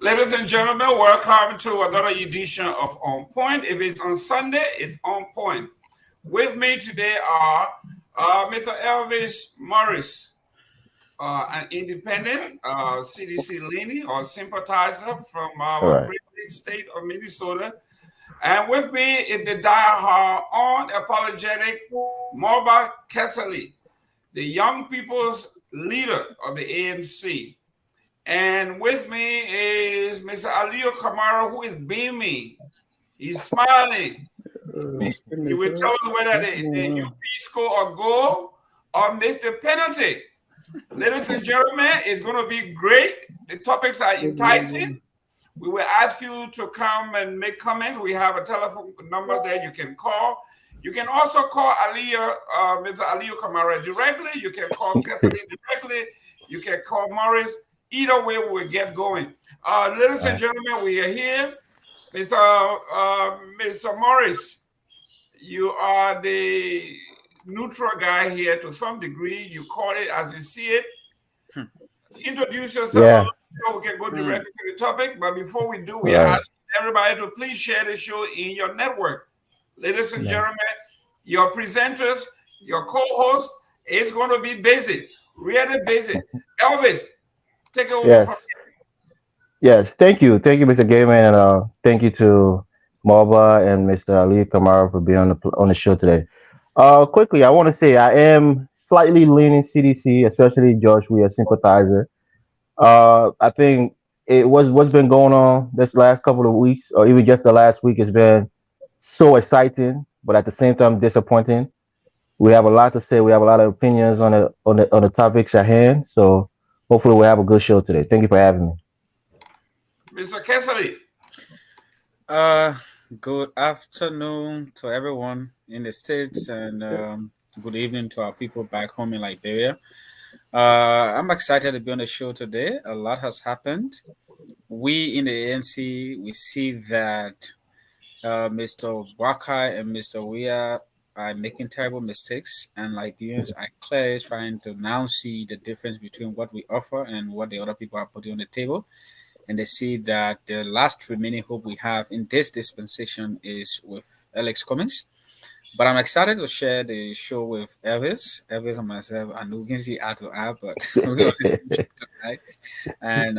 Ladies and gentlemen, welcome to another edition of On Point. If it's on Sunday, it's On Point. With me today are Mr. Elvis Morris, an independent CDC leaning or sympathizer from All our right. great big state of Minnesota. And with me is the diehard, unapologetic Morba Kessley, the young people's leader of the ANC. And with me is Mr. Aliyo Kamara, who is beaming. He's smiling. He will tell us whether the UP score a goal or miss the penalty. Ladies and gentlemen, it's going to be great. The topics are enticing. We will ask you to come and make comments. We have a telephone number there you can call. You can also call Mr. Aliyo Kamara directly. You can call Kessley directly. You can call Morris. Either way, we'll get going. Ladies and gentlemen, we are here. Mr. Morris, you are the neutral guy here to some degree. You call it as you see it. Introduce yourself. Yeah. We can go directly to the topic. But before we do, we are Right. asking everybody to please share the show in your network. Ladies and gentlemen, your presenters, your co-host is going to be busy, really busy. Elvis, take it over Yes. from Yes. Thank you, Mr. Gayman, and thank you to Marva and Mr. Ali Kamara for being on the show today. Quickly, I want to say I am slightly leaning CDC, especially George. We are sympathizer. I think what's been going on this last couple of weeks, or even just the last week, has been so exciting, but at the same time disappointing. We have a lot to say. We have a lot of opinions on the topics at hand. So hopefully we'll have a good show today. Thank you for having me. Mr. Kessley. Uh, Good afternoon to everyone in the States and good evening to our people back home in Liberia. I'm excited to be on the show today. A lot has happened. We in the ANC, we see that Mr. Wakai and Mr. Weah are making terrible mistakes, and Liberians are clearly trying to now see the difference between what we offer and what the other people are putting on the table. And they see that the last remaining hope we have in this dispensation is with Alex Cummings. But I'm excited to share the show with Elvis and myself. I know we can see eye to eye, but we're on the same show tonight. And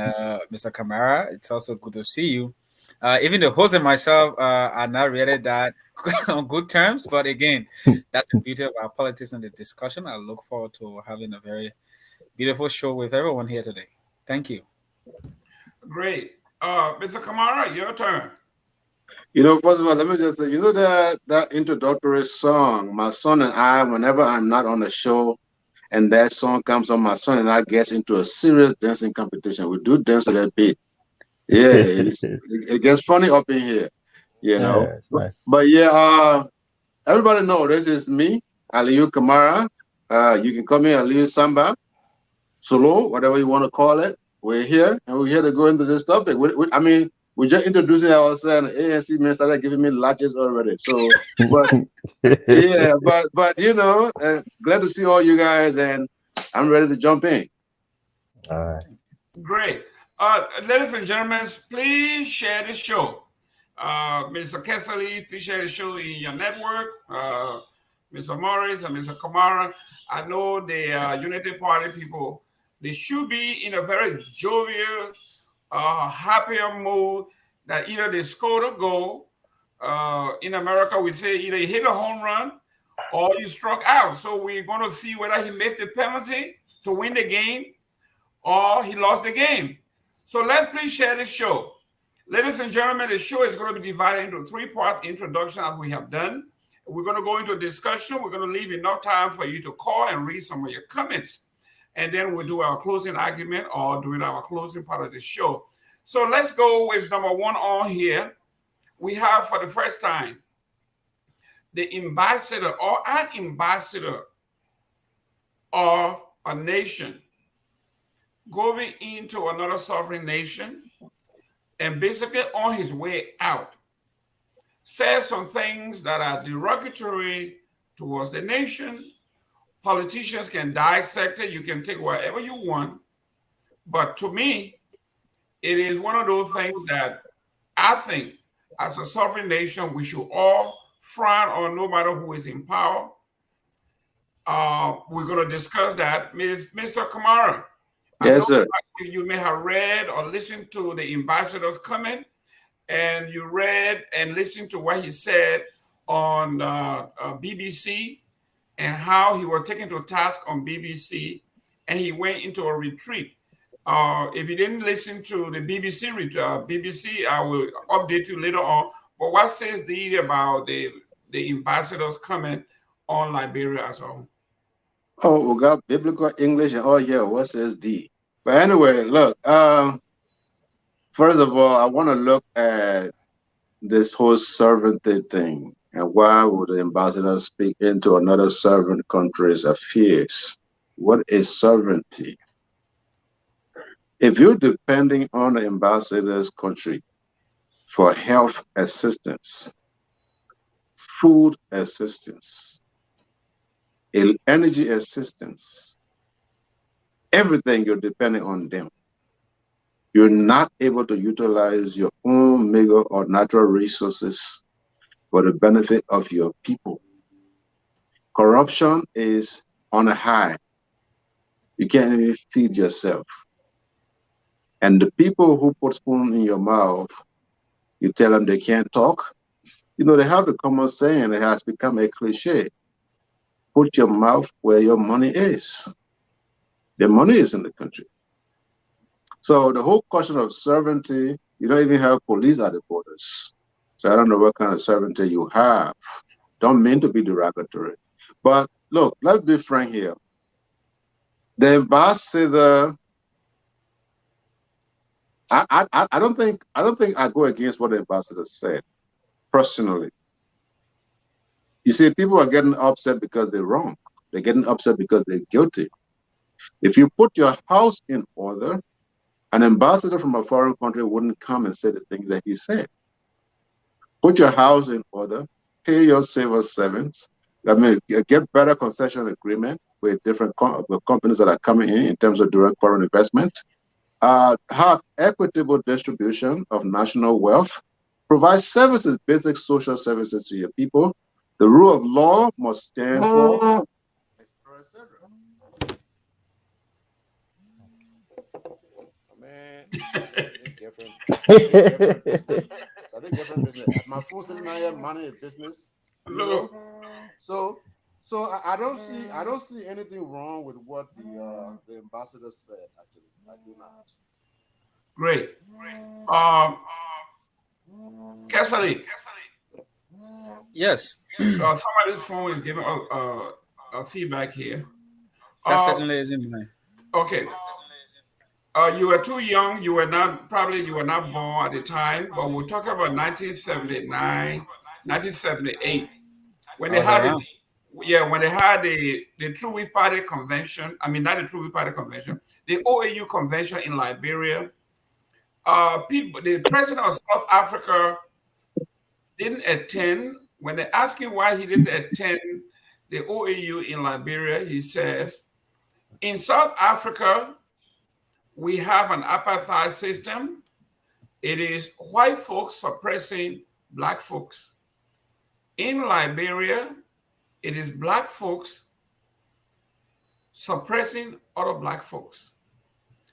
Mr. Kamara, it's also good to see you. Even the host and myself are not really that on good terms, but again, that's the beauty of our politics and the discussion. I look forward to having a very beautiful show with everyone here today. Thank you. Great. Mr. Kamara, your turn. First of all, let me just say, that introductory song, my son and I, whenever I'm not on the show and that song comes on, my son and I gets into a serious dancing competition. We do dance to that beat. Yeah, it gets funny up in here, you know. Yeah, it's nice. But yeah, everybody know this is me, Aliyu Kamara. You can call me Aliyu Samba, Solo, whatever you want to call it. We're here, and we're here to go into this topic. We're just introducing ourselves. ANC men started giving me latches already. So, but yeah, but glad to see all you guys, and I'm ready to jump in. All right. Great. Ladies and gentlemen, please share the show. Mr. Kessley, please share the show in your network. Mr. Morris and Mr. Kamara, I know the Unity Party people, they should be in a very jovial, happier mood that either they scored a goal. In America, we say either you hit a home run or you struck out. So we're going to see whether he missed the penalty to win the game or he lost the game. So let's please share this show. Ladies and gentlemen, the show is going to be divided into three parts: introduction, as we have done. We're going to go into discussion. We're going to leave enough time for you to call and read some of your comments. And then we'll do our closing argument or during our closing part of the show. So let's go with number one on here. We have for the first time the ambassador or an ambassador of a nation going into another sovereign nation and basically on his way out says some things that are derogatory towards the nation. Politicians can dissect it. You can take whatever you want. But to me, it is one of those things that I think, as a sovereign nation, we should all frown on, no matter who is in power. We're going to discuss that. Mr. Kamara, I know Yes, sir. you may have read or listened to the ambassador's comment, and you read and listened to what he said on BBC, and how he was taken to task on BBC, and he went into a retreat. If you didn't listen to the BBC, I will update you later on. But what says the about the ambassador's comment on Liberia as a whole? Oh, we got biblical English and oh yeah, what says D? But anyway, look, first of all, I want to look at this whole sovereignty thing and why would the ambassador speak into another sovereign country's affairs? What is sovereignty? If you're depending on the ambassador's country for health assistance, food assistance, energy assistance, everything you're depending on them. You're not able to utilize your own meager or natural resources for the benefit of your people. Corruption is on a high. You can't even feed yourself. And the people who put spoon in your mouth, you tell them they can't talk. You know, they have the common saying, it has become a cliche. Put your mouth where your money is. The money is in the country. So the whole question of sovereignty, you don't even have police at the borders. So I don't know what kind of sovereignty you have. Don't mean to be derogatory. But look, let's be frank here. The ambassador, I don't think I go against what the ambassador said, personally. You see, people are getting upset because they're wrong. They're getting upset because they're guilty. If you put your house in order, an ambassador from a foreign country wouldn't come and say the things that he said. Put your house in order, pay your civil servants. I mean, get better concession agreement with different with companies that are coming in terms of direct foreign investment. Have equitable distribution of national wealth. Provide services, basic social services to your people. The rule of law must stand for, etc., etc. Man, it's different. Different business. I think different business. My phone sitting out here, money is business. You know? So I don't see anything wrong with what the ambassador said. Actually, I do not. Great. Kesali, Yes, somebody's phone is giving a feedback here. that certainly isn't mine. Okay. You were too young. You were not born at the time, but we're talking about 1979, 1978, when I they was had around. when they had the True Wheat Party convention. I mean, not the True Wheat Party convention, the OAU convention in Liberia. The president of South Africa didn't attend. When they asked him why he didn't attend the OAU in Liberia, he says, "In South Africa, we have an apartheid system. It is white folks suppressing black folks. In Liberia, it is black folks suppressing other black folks."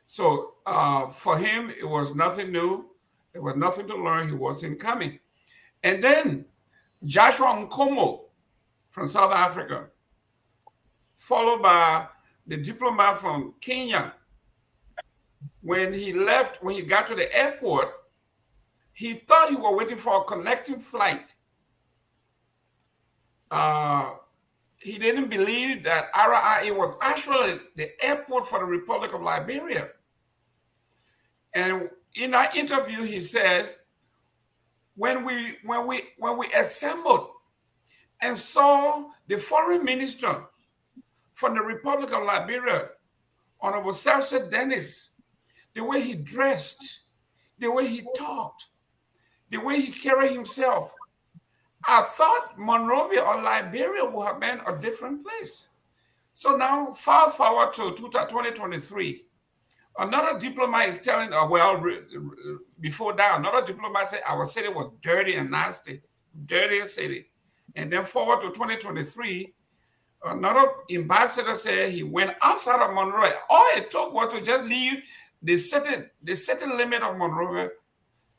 So for him, it was nothing new. There was nothing to learn. He wasn't coming. And then Joshua Nkomo from South Africa, followed by the diplomat from Kenya. When he left, when he got to the airport, he thought he was waiting for a connecting flight. He didn't believe that RIA was actually the airport for the Republic of Liberia. And in that interview, he says, when we assembled and saw the foreign minister from the Republic of Liberia, Honorable Salsa Dennis, the way he dressed, the way he talked, the way he carried himself, I thought Monrovia or Liberia would have been a different place. So now, fast forward to 2023, Another diplomat is telling, before that, another diplomat said our city was dirty and nasty, dirtiest city. And then forward to 2023, another ambassador said he went outside of Monrovia. All it took was to just leave the city limit of Monrovia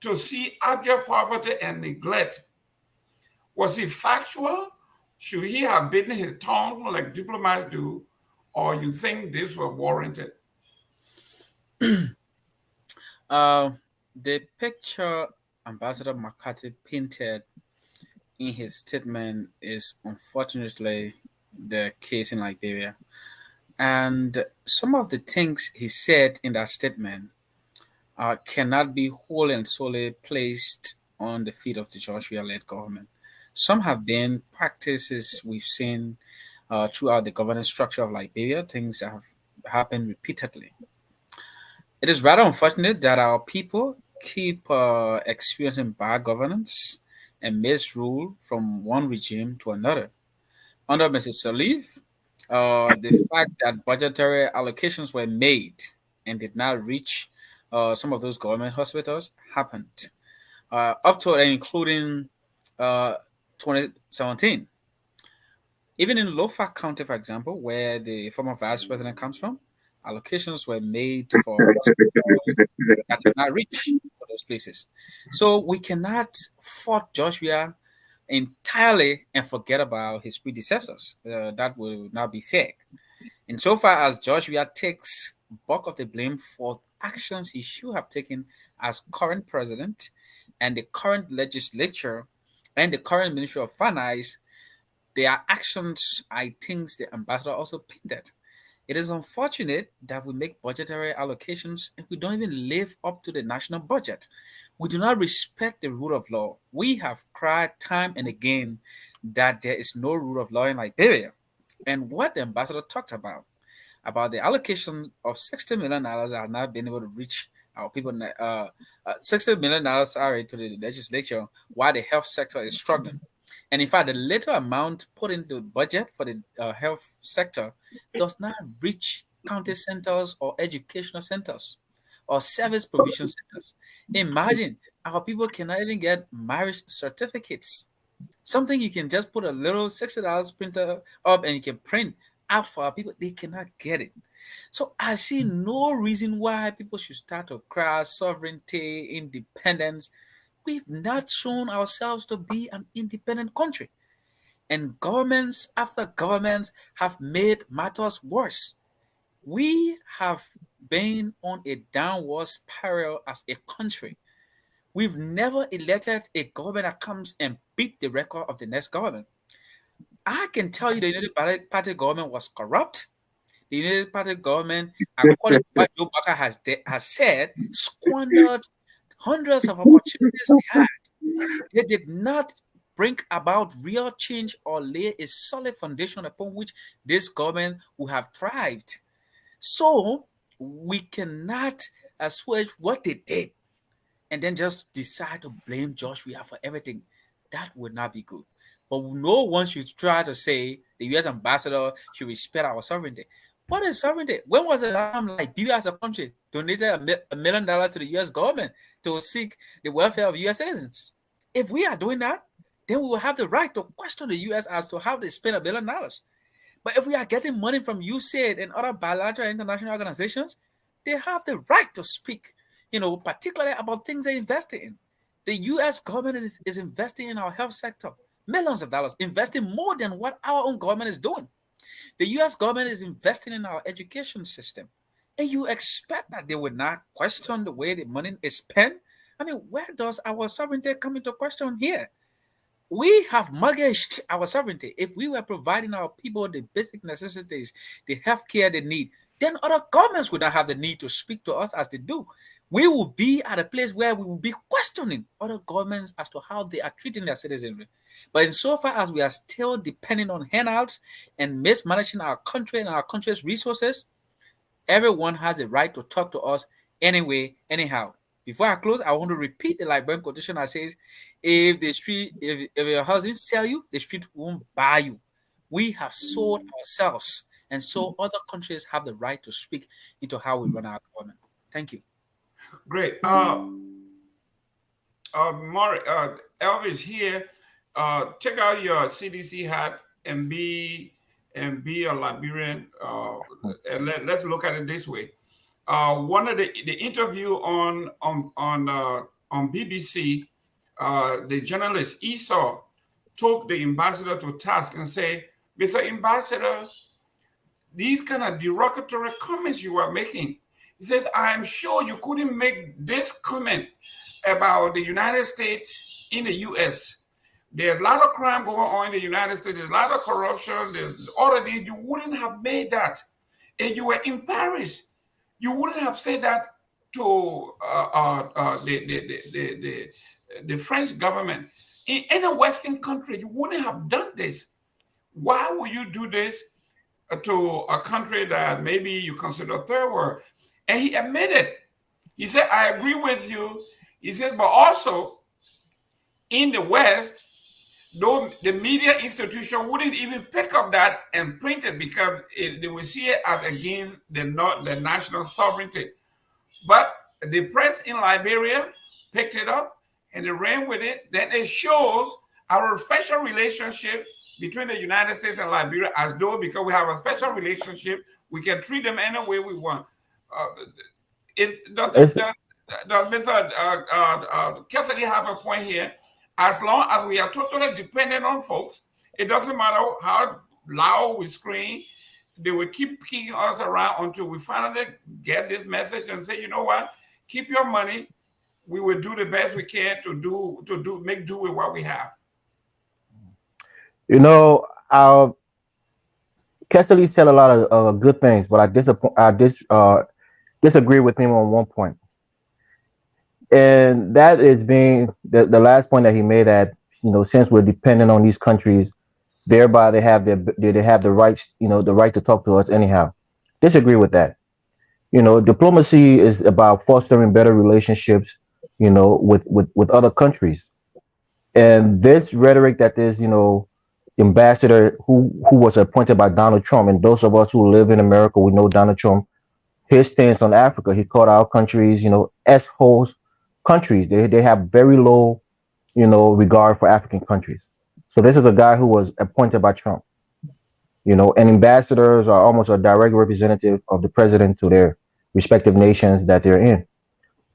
to see abject poverty and neglect. Was he factual? Should he have bitten his tongue like diplomats do? Or you think this was warranted? Uh, the picture Ambassador McCarthy painted in his statement is unfortunately the case in Liberia. And some of the things he said in that statement cannot be wholly and solely placed on the feet of the Joshua led government. Some have been practices we've seen throughout the governance structure of Liberia, things that have happened repeatedly. It is rather unfortunate that our people keep experiencing bad governance and misrule from one regime to another. Under Mrs. Salif, the fact that budgetary allocations were made and did not reach some of those government hospitals happened, up to and including uh, 2017. Even in Lofa County, for example, where the former vice president comes from, allocations were made for hospitals that did not reach for those places. So we cannot fault Joshua entirely and forget about his predecessors. That will not be fair. Insofar as Joshua takes bulk of the blame for actions he should have taken as current president and the current legislature and the current Ministry of Finance, their actions, I think the ambassador also painted. It is unfortunate that we make budgetary allocations and we don't even live up to the national budget. We do not respect the rule of law. We have cried time and again that there is no rule of law in Liberia. And what the ambassador talked about the allocation of $60 million has not been able to reach our people. $60 million, sorry, to the legislature while the health sector is struggling. And in fact, the little amount put into the budget for the health sector does not reach county centers or educational centers or service provision centers. Imagine our people cannot even get marriage certificates. Something you can just put a little $60 printer up and you can print out for our people. They cannot get it. So I see no reason why people should start to cry sovereignty, independence. We've not shown ourselves to be an independent country. And governments after governments have made matters worse. We have been on a downward spiral as a country. We've never elected a government that comes and beat the record of the next government. I can tell you the United Party government was corrupt. The United Party government, according to what Joe Barker has said, squandered hundreds of opportunities they had. They did not bring about real change or lay a solid foundation upon which this government would have thrived. So we cannot assuage what they did and then just decide to blame Joshua for everything. That would not be good. But no one should try to say the US ambassador should respect our sovereignty. What is sovereignty? When was the last time Liberia as a country donated $1 million to the US government to seek the welfare of US citizens? If we are doing that, then we will have the right to question the US as to how they spend $1 billion. But if we are getting money from USAID and other bilateral international organizations, they have the right to speak, particularly about things they invest in. The US government is investing in our health sector, millions of dollars, investing more than what our own government is doing. The US government is investing in our education system. And you expect that they would not question the way the money is spent? I mean, where does our sovereignty come into question here? We have mortgaged our sovereignty. If we were providing our people the basic necessities, the health care they need, then other governments would not have the need to speak to us as they do. We will be at a place where we will be questioning other governments as to how they are treating their citizenry. But insofar as we are still depending on handouts and mismanaging our country and our country's resources, everyone has a right to talk to us anyway, anyhow. Before I close, I want to repeat the Liberian quotation that says, if your housing sell you, the street won't buy you. We have sold ourselves, and so other countries have the right to speak into how we run our government. Thank you. Great. Elvis here. Check out your CDC hat and be a Liberian. And let's look at it this way. One of the interview on BBC, the journalist Esau took the ambassador to task and say, "Mr. Ambassador, these kind of derogatory comments you are making." He says, "I am sure you couldn't make this comment about the United States in the US. There's a lot of crime going on in the United States. There's a lot of corruption. There's all of this. You wouldn't have made that. And you were in Paris. You wouldn't have said that to the French government. In any Western country, you wouldn't have done this. Why would you do this to a country that maybe you consider a third world?" And he admitted, he said, "I agree with you." He said, "But also in the West, though the media institution wouldn't even pick up that and print it because they will see it as against the national sovereignty. But the press in Liberia picked it up and they ran with it. Then it shows our special relationship between the United States and Liberia, as though because we have a special relationship, we can treat them any way we want." Uh, It's, does Mr. Cassidy have a point here? As long as we are totally dependent on folks, it doesn't matter how loud we scream, they will keep kicking us around until we finally get this message and say, "You know what? Keep your money. We will do the best we can to make do with what we have." you know, Kessler said a lot of good things, but disagree with him on one point, and that is being the last point that he made, that since we're dependent on these countries, thereby they have the rights, the right to talk to us anyhow. Disagree with that. Diplomacy is about fostering better relationships, with other countries. And this rhetoric that this, ambassador who was appointed by Donald Trump, and those of us who live in America, we know Donald Trump, his stance on Africa, he called our countries, S-holes countries. They have very low, regard for African countries. So this is a guy who was appointed by Trump. And ambassadors are almost a direct representative of the president to their respective nations that they're in.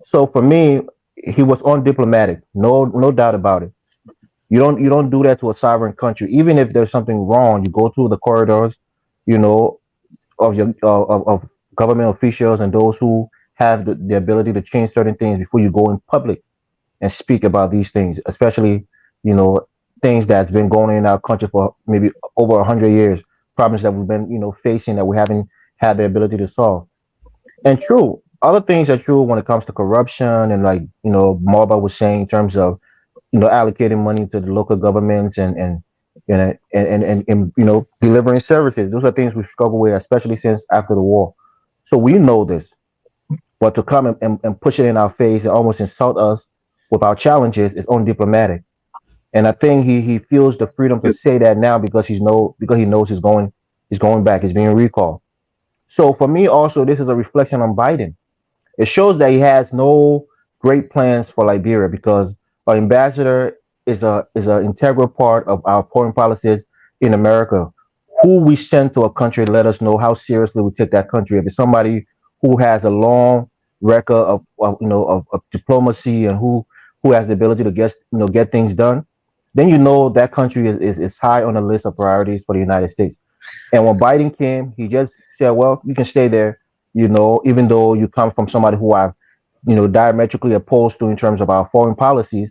So for me, he was undiplomatic. No doubt about it. You don't do that to a sovereign country. Even if there's something wrong, you go through the corridors, you know, of government officials and those who have the ability to change certain things before you go in public and speak about these things, especially, you know, things that's been going on in our country for maybe over 100 years, problems that we've been, facing that we haven't had the ability to solve. And true, other things are true when it comes to corruption and, like, Marba was saying, in terms of, allocating money to the local governments and delivering services. Those are things we struggle with, especially since after the war. So we know this, but to come and push it in our face and almost insult us with our challenges is undiplomatic. And I think he feels the freedom to say that now because he knows he's going back. He's being recalled. So for me, also, this is a reflection on Biden. It shows that he has no great plans for Liberia, because our ambassador is an integral part of our foreign policies in America. Who we send to a country let us know how seriously we take that country. If it's somebody who has a long record of diplomacy, and who has the ability to get things done, then that country is high on the list of priorities for the United States. And when Biden came, he just said, "Well, you can stay there, even though you come from somebody who I've, diametrically opposed to in terms of our foreign policies,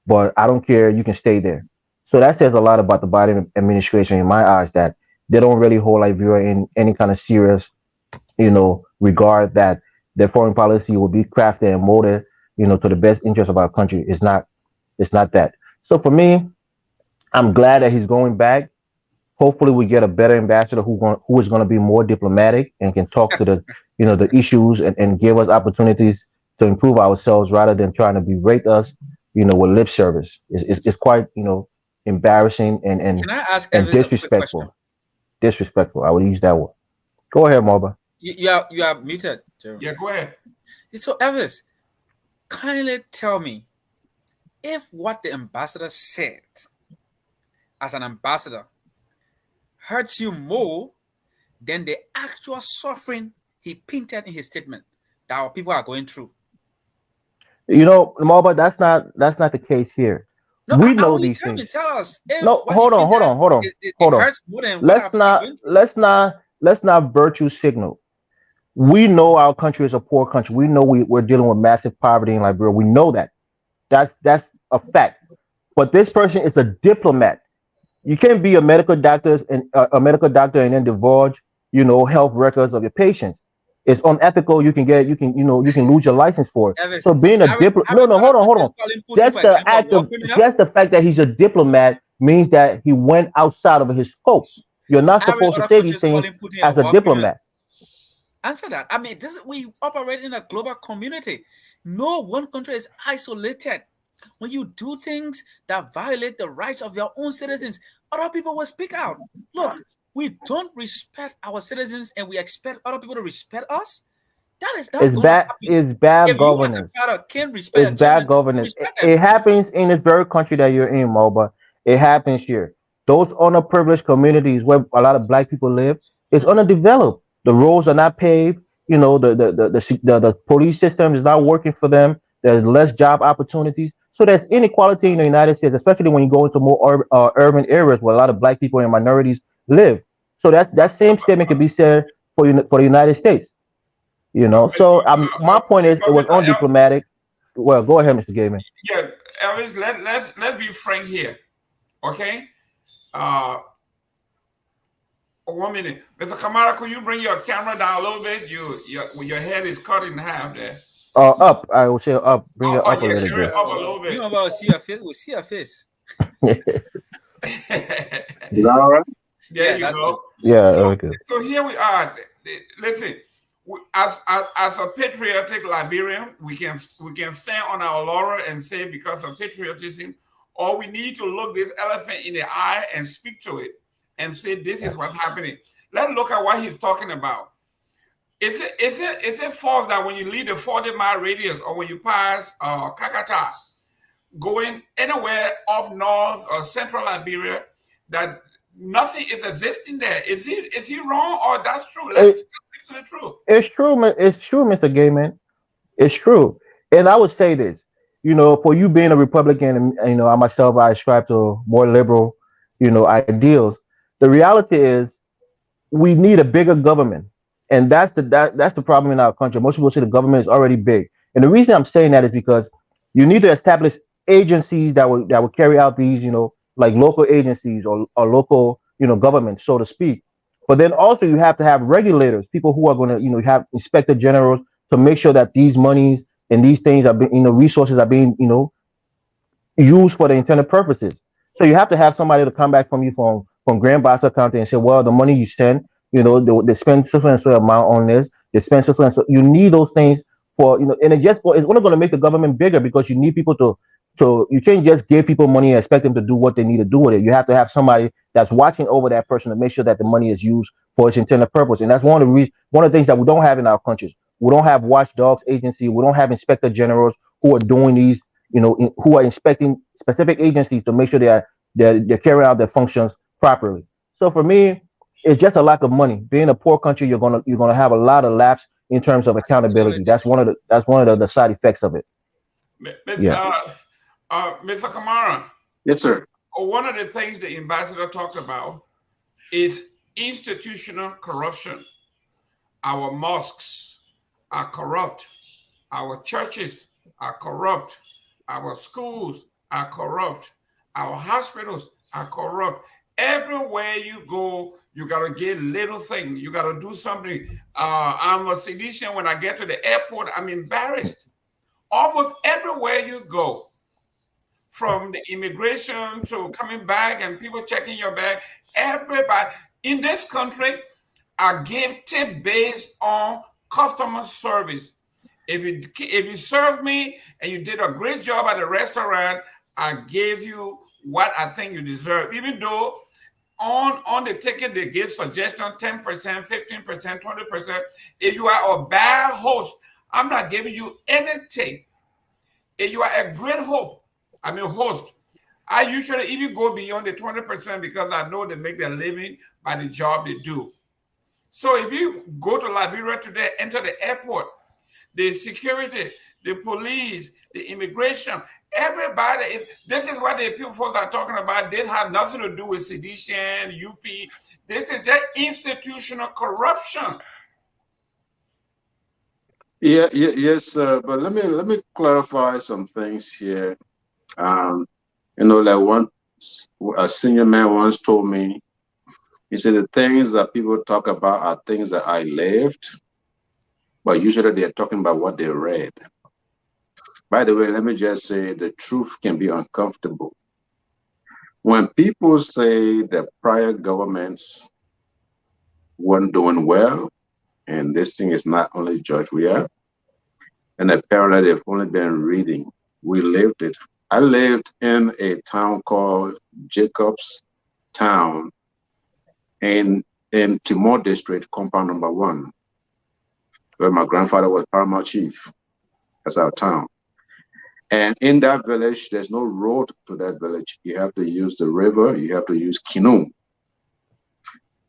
but I don't care. You can stay there." So that says a lot about the Biden administration, in my eyes, that they don't really hold Liberia in any kind of serious, regard, that their foreign policy will be crafted and molded, to the best interest of our country. It's not that. So for me, I'm glad that he's going back. Hopefully we get a better ambassador who is going to be more diplomatic and can talk to the issues, and give us opportunities to improve ourselves, rather than trying to berate us, with lip service. It's quite, embarrassing and Can I ask and Elvis a quick question? disrespectful. I would use that word. Go ahead, Marba. You are muted, Joe. Yeah, go ahead. So, Elvis, kindly tell me if what the ambassador said as an ambassador hurts you more than the actual suffering he painted in his statement that our people are going through. Moba, that's not the case here. No, We I know want you to these things. tell us if No, what he hold on, hold painted on, hold on, it hold on. hurts more than what our Let's people are not going through. let's not let's not virtue signal. We know our country is a poor country. We know we're dealing with massive poverty in Liberia. We know that. That's a fact. But this person is a diplomat. You can't be a medical doctor and then divulge, health records of your patients. It's unethical. You can lose your license for it. Elvis, So being a diplomat, no, having no, other hold on, hold countries on. calling Putin, Just for the example, a act war of criminal. just the fact that he's a diplomat means that he went outside of his scope. You're not Having supposed to other say these countries things calling Putin a as a war criminal. diplomat. Answer that. I mean, this we operate in a global community. No one country is isolated. When you do things that violate the rights of your own citizens, other people will speak out. Look, we don't respect our citizens and we expect other people to respect us. That is not It's going to bad. happen. It's bad If you as a governance. father can respect It's your bad children, you governance. It, respect them. it happens in this very country that you're in, Moba. It happens here. Those underprivileged communities where a lot of black people live is Mhm. underdeveloped. The roads are not paved. The police system is not working for them. There's less job opportunities. So there's inequality in the United States, especially when you go into more urban areas where a lot of black people and minorities live. So that same statement could be said for the United States. So my point is, it But was Mr. undiplomatic. Well, go ahead, Mr. Gaiman. Yeah, Elvis, let's be frank here, okay? Uh, 1 minute, Mr. Kamara, could you bring your camera down a little bit? Your head is cut in half there. Up. I would say up. Bring it Oh, up a yeah, little carry bit. it up a Oh, little you bit. know about see your face? We see your face. Is that all right? There Yeah, you that's good. go. Yeah. So, Okay. so here we are. Listen, as a patriotic Liberian, we can stand on our laurel and say because of patriotism, or we need to look this elephant in the eye and speak to it and say this is what's happening. Let's look at what he's talking about. Is it false that when you leave the 40-mile radius or when you pass Kakata, going anywhere up north or central Liberia, that nothing is existing there? Is he wrong or that's true? Let's It, stick to the truth. it's true. It's true, Mr. Gaiman. It's true. And I would say this. For you being a Republican, and I myself, I ascribe to more liberal, ideals. The reality is, we need a bigger government, and that's the problem in our country. Most people say the government is already big, and the reason I'm saying that is because you need to establish agencies that will carry out these, like local agencies or local, government, so to speak. But then also you have to have regulators, people who are going to, have inspector generals to make sure that these monies and these things are being, resources are being, used for the intended purposes. So you have to have somebody to come back from you from Grand Bassa County and say, well, the money you send, they spend so and so amount on this, they spend so and so. You need those things for and it's only going to make the government bigger because you need people to you can't just give people money and expect them to do what they need to do with it. You have to have somebody that's watching over that person to make sure that the money is used for its intended purpose. And that's one of the things that we don't have in our countries. We don't have watchdogs agency. We don't have inspector generals who are doing these who are inspecting specific agencies to make sure they're carrying out their functions properly. So for me, it's just a lack of money. Being a poor country, you're gonna have a lot of lapse in terms of Totally accountability. That's disagree. one of the side effects of it. Yeah. Mr. Kamara, Yes, sir. one of the things the ambassador talked about is institutional corruption. Our mosques are corrupt. Our churches are corrupt. Our schools are corrupt. Our hospitals are corrupt. Everywhere you go, you gotta get little thing. You gotta do something. I'm a Silesian. When I get to the airport, I'm embarrassed. Almost everywhere you go, from the immigration to coming back and people checking your bag, everybody in this country are give tip based on customer service. If you serve me and you did a great job at the restaurant, I gave you what I think you deserve. Even though on the ticket they give suggestion 10%, 15%, 20%. If you are a bad host, I'm not giving you anything. If you are a great host, I usually even go beyond the 20% because I know they make their living by the job they do. So if you go to Liberia today, enter the airport, the security, the police, the immigration, everybody is. This is what the people folks are talking about. This has nothing to do with sedition, UP. This is just institutional corruption. Yes, sir. But let me clarify some things here. Like a senior man once told me, he said the things that people talk about are things that I lived, but usually they're talking about what they read. By the way, let me just say the truth can be uncomfortable. When people say that prior governments weren't doing well, and this thing is not only George Weah, and apparently they've only been reading. We lived it. I lived in a town called Jacobs Town in Timor District, compound number 1, where my grandfather was paramount chief. That's our town. And in that village, there's no road to that village. You have to use the river, you have to use canoe.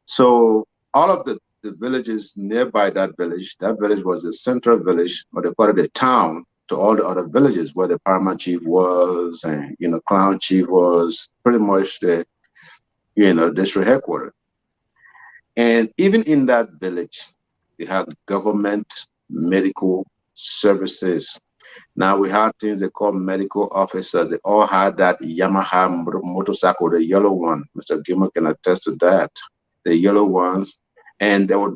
So all of the villages nearby that village was the central village, or they call it a town, to all the other villages where the paramount chief was, and clown chief was, pretty much the district headquarters. And even in that village, they had government medical services. Now we had things they call medical officers. They all had that Yamaha motorcycle, the yellow one. Mr. Gilmer can attest to that. The yellow ones. And there was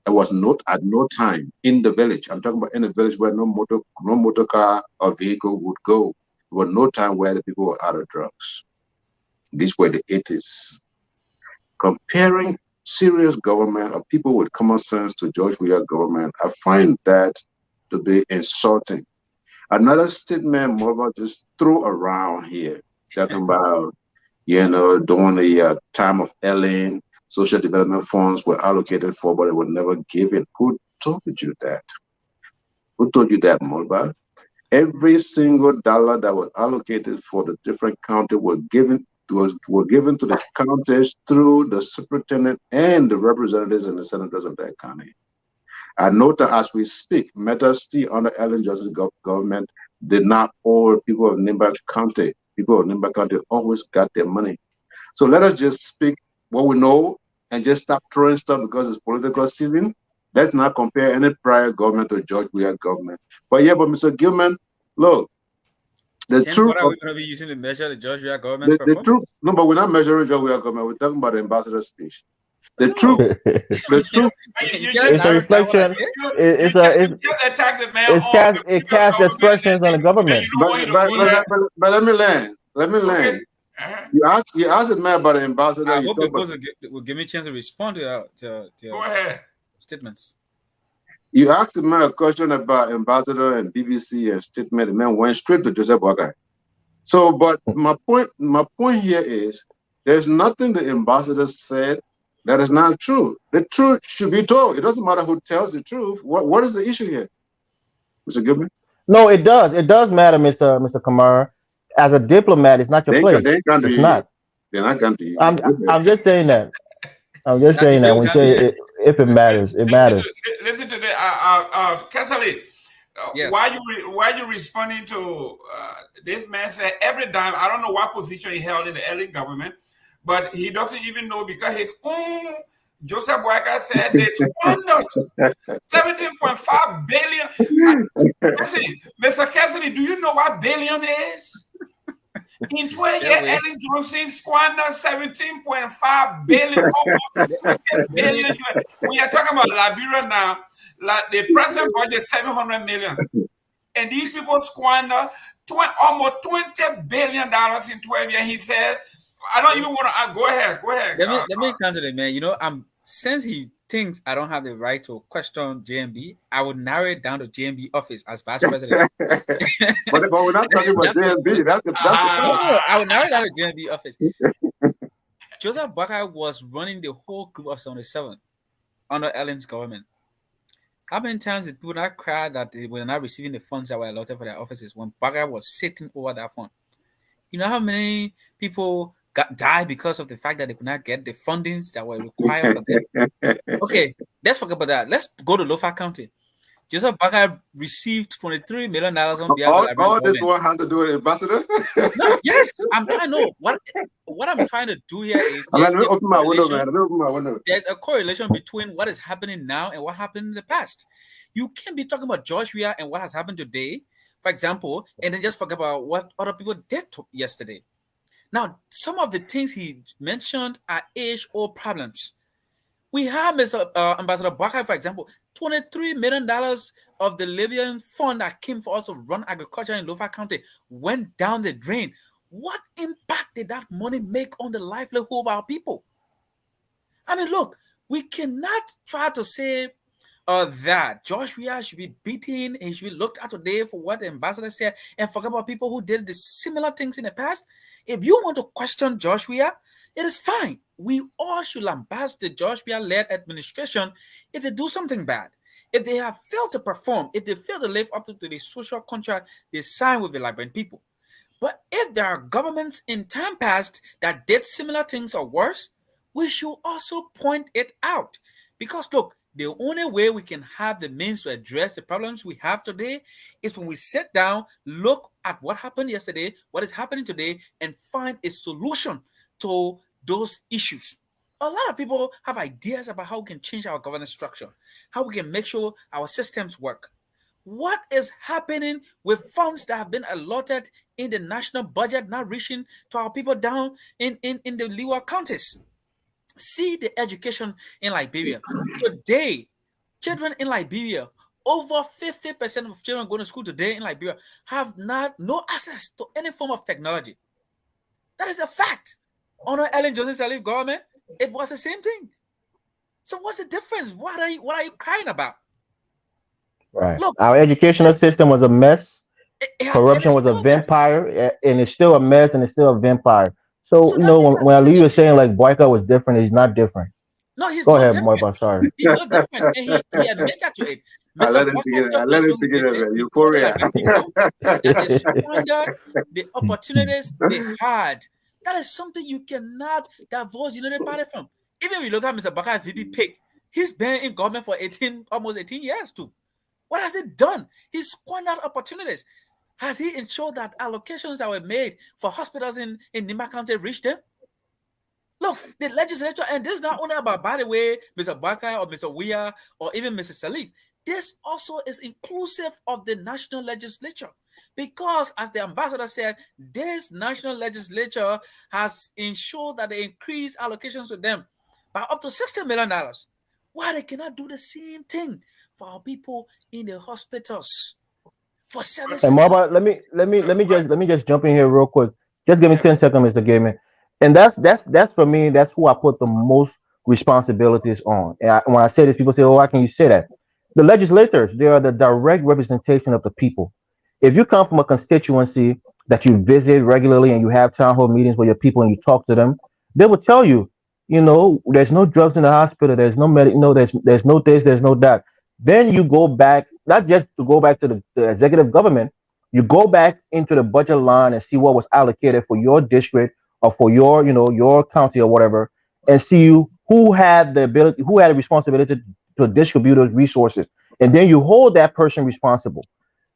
at no time in the village. I'm talking about in the village where no motor car or vehicle would go. There was no time where the people were out of drugs. These were the 80s. Comparing serious government or people with common sense to George Weah government, I find that to be insulting. Another statement Mova just threw around here, talking about, during the time of Ellen, social development funds were allocated for, but it was never given. Who told you that? Who told you that, Mova? Every single dollar that was allocated for the different counties were given to the counties through the superintendent and the representatives and the senators of that county. I note that as we speak, matters still under Ellen Johnson government did not owe people of Nimba County. People of Nimba County always got their money. So let us just speak what we know and just stop throwing stuff because it's political season. Let's not compare any prior government to George Weah government. But Mr. Gilman, look, the Tim, truth. what are we going to be using to measure the George Weah government's The performance? truth. No, but we're not measuring George Weah government. We're talking about the ambassador's speech. The No. truth. The truth. You You can't It's a narrow down what I reflection. said. you just attack the man on the It previous casts government, expressions on the and government. you don't want him to go there. But let me land. Let me Okay. land. Uh-huh. You asked the man about the ambassador. I You hope talk the about, boss will give me a chance to respond to Go your ahead. statements. you asked the man a question about ambassador and BBC and statement. The man went straight to Joseph Boakai. So, but my point here is there's nothing the ambassador said that is not true. The truth should be told. It doesn't matter who tells the truth. What is the issue here, Mr. Goodman? No, it does. It does matter, Mr. Kamara. As a diplomat, it's not your place. They ain't come to It's you yet. not. They're not come to you. I'm just saying that. I'm just Not saying today, that we when you got to say hear. if it matters, it matters. Listen to the Casali. Yes. Why you responding to this man said every time, I don't know what position he held in the Ellen government, but he doesn't even know because his own Joseph Boakai said they squandered 17.5 billion. Listen, Mr. Cassidy, do you know what billion is? In 12 years, Ellen Johnson squandered 17.5 billion, almost 20 billion. We are talking about Liberia now. Like the present budget 700 million. And these people squander almost $20 billion in 12 years. He said, I don't even want to go ahead. Let me counter the man. Since he thinks I don't have the right to question JMB, I would narrow it down to JMB office as vice president. but we're not talking about JMB. That's the I would narrow it down to JMB office. Joseph Boakai was running the whole group of 77 under Ellen's government. How many times did people not cry that they were not receiving the funds that were allotted for their offices when Baga was sitting over that fund? You know how many people died because of the fact that they could not get the fundings that were required for them? Okay, let's forget about that. Let's go to Lofa County. Joseph Baga received $23 million on behalf of the Liberian All this government. one has to do with ambassador. No, yes, I'm trying to know what I'm trying to do here is I'm like, let me open my window, man. Let me open my window. there's a correlation between what is happening now and what happened in the past. You can't be talking about George Weah and what has happened today, for example, and then just forget about what other people did yesterday. Now, some of the things he mentioned are age-old problems. We have Mr. Ambassador Bakai, for example, $23 million of the Libyan fund that came for us to run agriculture in Lofa County went down the drain. What impact did that money make on the livelihood of our people? I mean, look, we cannot try to say that Josh Weah should be beaten, he should be looked at today for what the ambassador said, and forget about people who did the similar things in the past. If you want to question Josh Weah, it is fine. We all should lambast the Josh Weah-led administration if they do something bad. If they have failed to perform, if they fail to live up to the social contract they signed with the Liberian people. But if there are governments in time past that did similar things or worse, we should also point it out. Because look, the only way we can have the means to address the problems we have today is when we sit down, look at what happened yesterday, what is happening today, and find a solution to those issues. A lot of people have ideas about how we can change our governance structure, how we can make sure our systems work. What is happening with funds that have been allotted in the national budget not reaching to our people down in the lower counties? See the education in Liberia. Today, children in Liberia, over 50% of children going to school today in Liberia have not no access to any form of technology. That is a fact. Under Ellen Johnson Sirleaf government, it was the same thing. So what's the difference? What are you crying about? Right. Look, Our educational system was a mess. it Corruption is was a still a mess. vampire, and it's still a mess, and it's still a vampire. So So that thing has when not Ali was changed. saying like Boyka was different, he's not different. No, he's Go not ahead, different. Moiba. Sorry. He's not different, and he admitted to it. I Mr. let him Barker begin. I took let him begin responsibility. it. He told the Euphoria. Liberian people that they squandered the opportunities they had. That is something you cannot divorce United Party from. Even when you look at Mr. Barker VP pick, he's been in government for almost 18 years too. What has he done? He squandered opportunities. Has he ensured that allocations that were made for hospitals in Nima County reached them? Look, the legislature, and this is not only about, by the way, Mr. Baka or Mr. Weah or even Mr. Salif. This also is inclusive of the national legislature. Because, as the ambassador said, this national legislature has ensured that they increase allocations to them by up to $60 million. Why they cannot do the same thing for our people in the hospitals for And servicing our Marba, let me just jump in here real quick. Just give me Yeah. 10 seconds, Mr. Gaiman. And that's for me. That's who I put the most responsibilities on. And when I say this, people say, "Oh, why can you say that?" The legislators, they are the direct representation of the people. If you come from a constituency that you visit regularly and you have town hall meetings with your people and you talk to them, they will tell you, there's no drugs in the hospital. There's no there's no this, there's no that. Then you go back, not just to go back to the executive government, you go back into the budget line and see what was allocated for your district or for your county or whatever, and see who had the responsibility to distribute those resources, and then you hold that person responsible.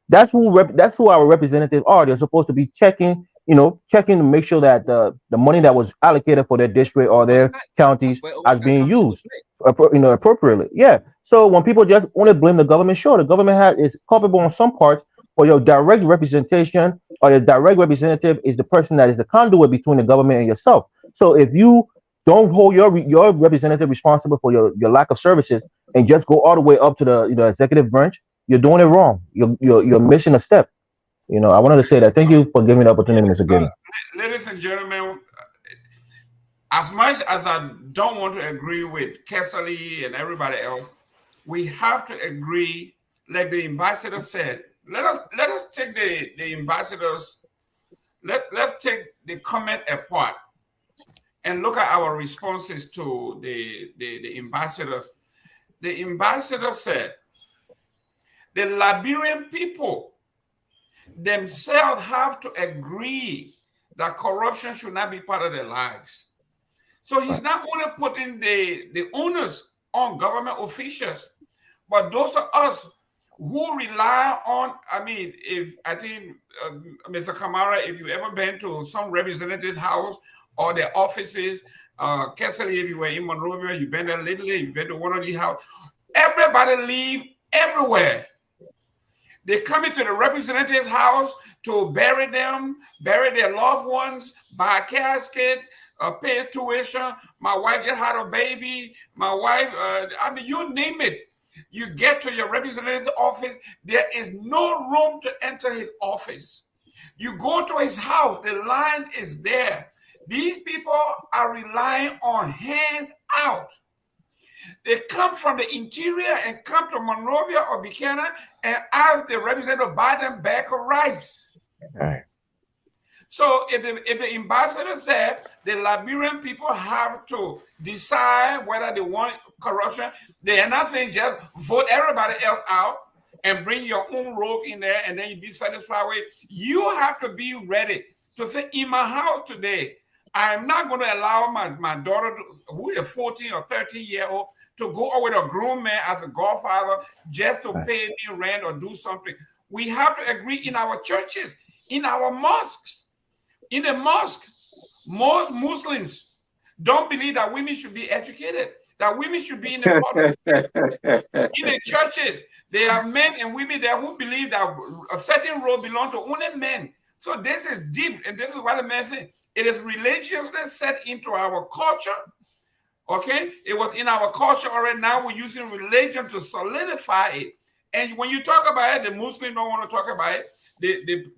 That's who our representatives are. They're supposed to be checking to make sure that the money that was allocated for their district or their oversight. That's counties where is oversight being comes into used play. appropriately. Yeah. So when people just want to blame the government, sure, the government is culpable on some parts, but your direct representation or your direct representative is the person that is the conduit between the government and yourself. So if you don't hold your representative responsible for your lack of services and just go all the way up to the executive branch, you're doing it wrong. You're missing a step. I wanted to say that. Thank you for giving me the opportunity, Mr. Gaiman. Ladies and gentlemen, as much as I don't want to agree with Kessley and everybody else, we have to agree, like the ambassador said. Let us take the ambassadors. Let's take the comment apart and look at our responses to the ambassadors. The ambassador said The Liberian people themselves have to agree that corruption should not be part of their lives. So he's not only putting the onus on government officials, but those of us who rely on, I mean, if I think, Mr. Kamara, if you ever been to some representative's house or their offices, Kessel, if you were in Monrovia, you've been there lately, you've been to one of these houses, everybody leave everywhere. They come into the representative's house to bury them, bury their loved ones, buy a casket, pay tuition. My wife just had a baby. My wife, I mean, you name it. You get to your representative's office, there is no room to enter his office. You go to his house, the line is there. These people are relying on hands out. They come from the interior and come to Monrovia or Buchanan and ask the representative to buy them bag of rice. Right. So if the ambassador said the Liberian people have to decide whether they want corruption, they are not saying just vote everybody else out and bring your own rogue in there and then you be satisfied with it. You have to be ready to say, in my house today, I'm not going to allow my daughter, who is 14 or 13-year-old, to go out with a grown man as a godfather just to pay me rent or do something. We have to agree in our churches, in our mosques. In the mosque, most Muslims don't believe that women should be educated, that women should be in the public. In the churches, there are men and women there who believe that a certain role belongs to only men. So this is deep, and this is what the man said. It is religiously set into our culture. Okay, it was in our culture already. Now we're using religion to solidify it. And when you talk about it, the Muslims don't want to talk about it.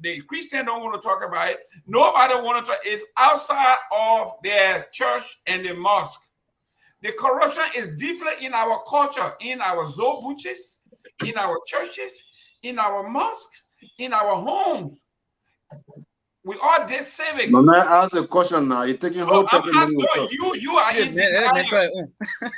The Christians don't want to talk about it. Nobody want to talk. It's outside of their church and the mosque. The corruption is deeply in our culture, in our zobuches, in our churches, in our mosques, in our homes. We all did civic. No, I ask a question now. You're taking whole I'm asking you are in denial.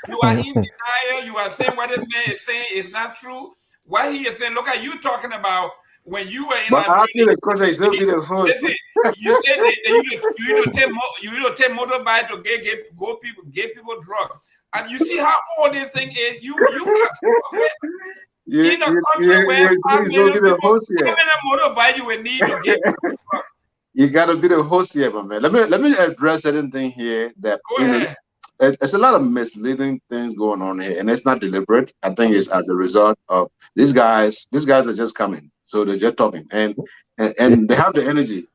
You are in denial. You are saying what this man is saying is not true. Why he is saying, look at you talking about when you were in. But asking the question is not be the host. Listen, you said you don't take motorbike to get people drugs. And you see how all this thing is. You in a country where 5 million people, how many motorbike you will need to get drugs? You gotta be the host here, my man. Let me address certain thing here that Go ahead. It's a lot of misleading things going on here, and it's not deliberate. I think it's as a result of these guys. These guys are just coming, so they're just talking, and they have the energy.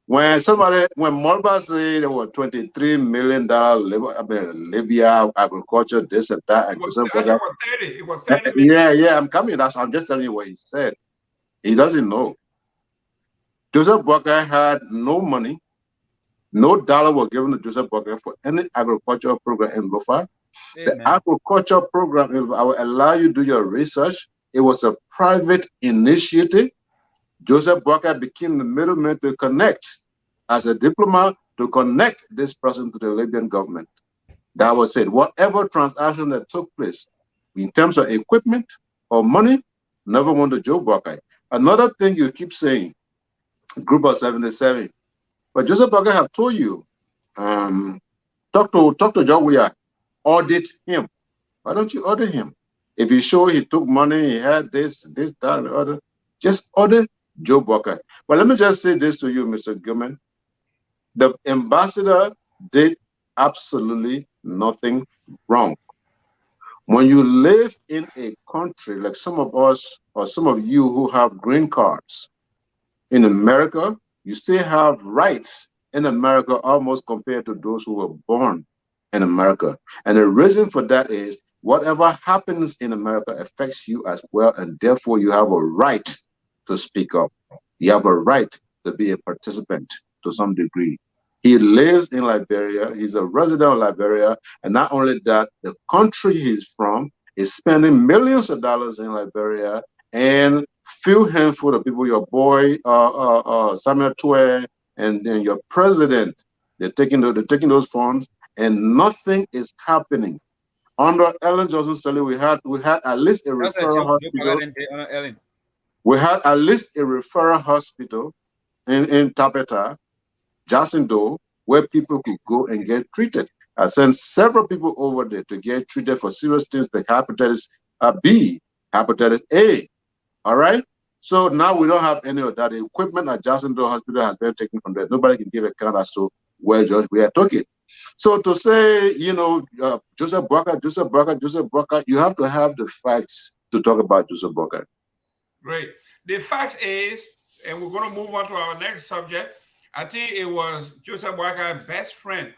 When Morba say there were $23 million Libya agriculture, this and that, and it was 30 million. Yeah, I'm coming. I'm just telling you what he said. He doesn't know. Joseph Boakai had no money. No dollar was given to Joseph Boakai for any agricultural program in Lofa. The agriculture program, I will allow you to do your research. It was a private initiative. Joseph Boakai became the middleman to connect, as a diplomat, to connect this person to the Libyan government. That was it. Whatever transaction that took place in terms of equipment or money, never went to Joe Boakai. Another thing you keep saying, Group of 77. But Joseph Boakai have told you, talk to John Weah, audit him. Why don't you audit him? If you show he took money, he had this, that, and the other, just audit Joe Boakai. But let me just say this to you, Mr. Gilman. The ambassador did absolutely nothing wrong. When you live in a country like some of us or some of you who have green cards, in America, you still have rights in America almost compared to those who were born in America. And the reason for that is whatever happens in America affects you as well, and therefore you have a right to speak up. You have a right to be a participant to some degree. He lives in Liberia. He's a resident of Liberia. And not only that, the country he's from is spending millions of dollars in Liberia, and few handful of people, your boy Samuel Tue and your president, they're taking those funds, and nothing is happening. Under Ellen Johnson Sirleaf, we had at least a That's a referral Joe hospital. Biden did on Ellen. We had at least a referral hospital in Tabeta, Jacinto, where people could go and get treated. I sent several people over there to get treated for serious things like hepatitis B, hepatitis A. All right. So now we don't have any of that. The equipment at Jacksonville Hospital has been taken from there. Nobody can give a count as to where George we are talking. So to say, Joseph Boyka, you have to have the facts to talk about Joseph Boyka. Great. The fact is, and we're going to move on to our next subject. I think it was Joseph Boyka's best friend,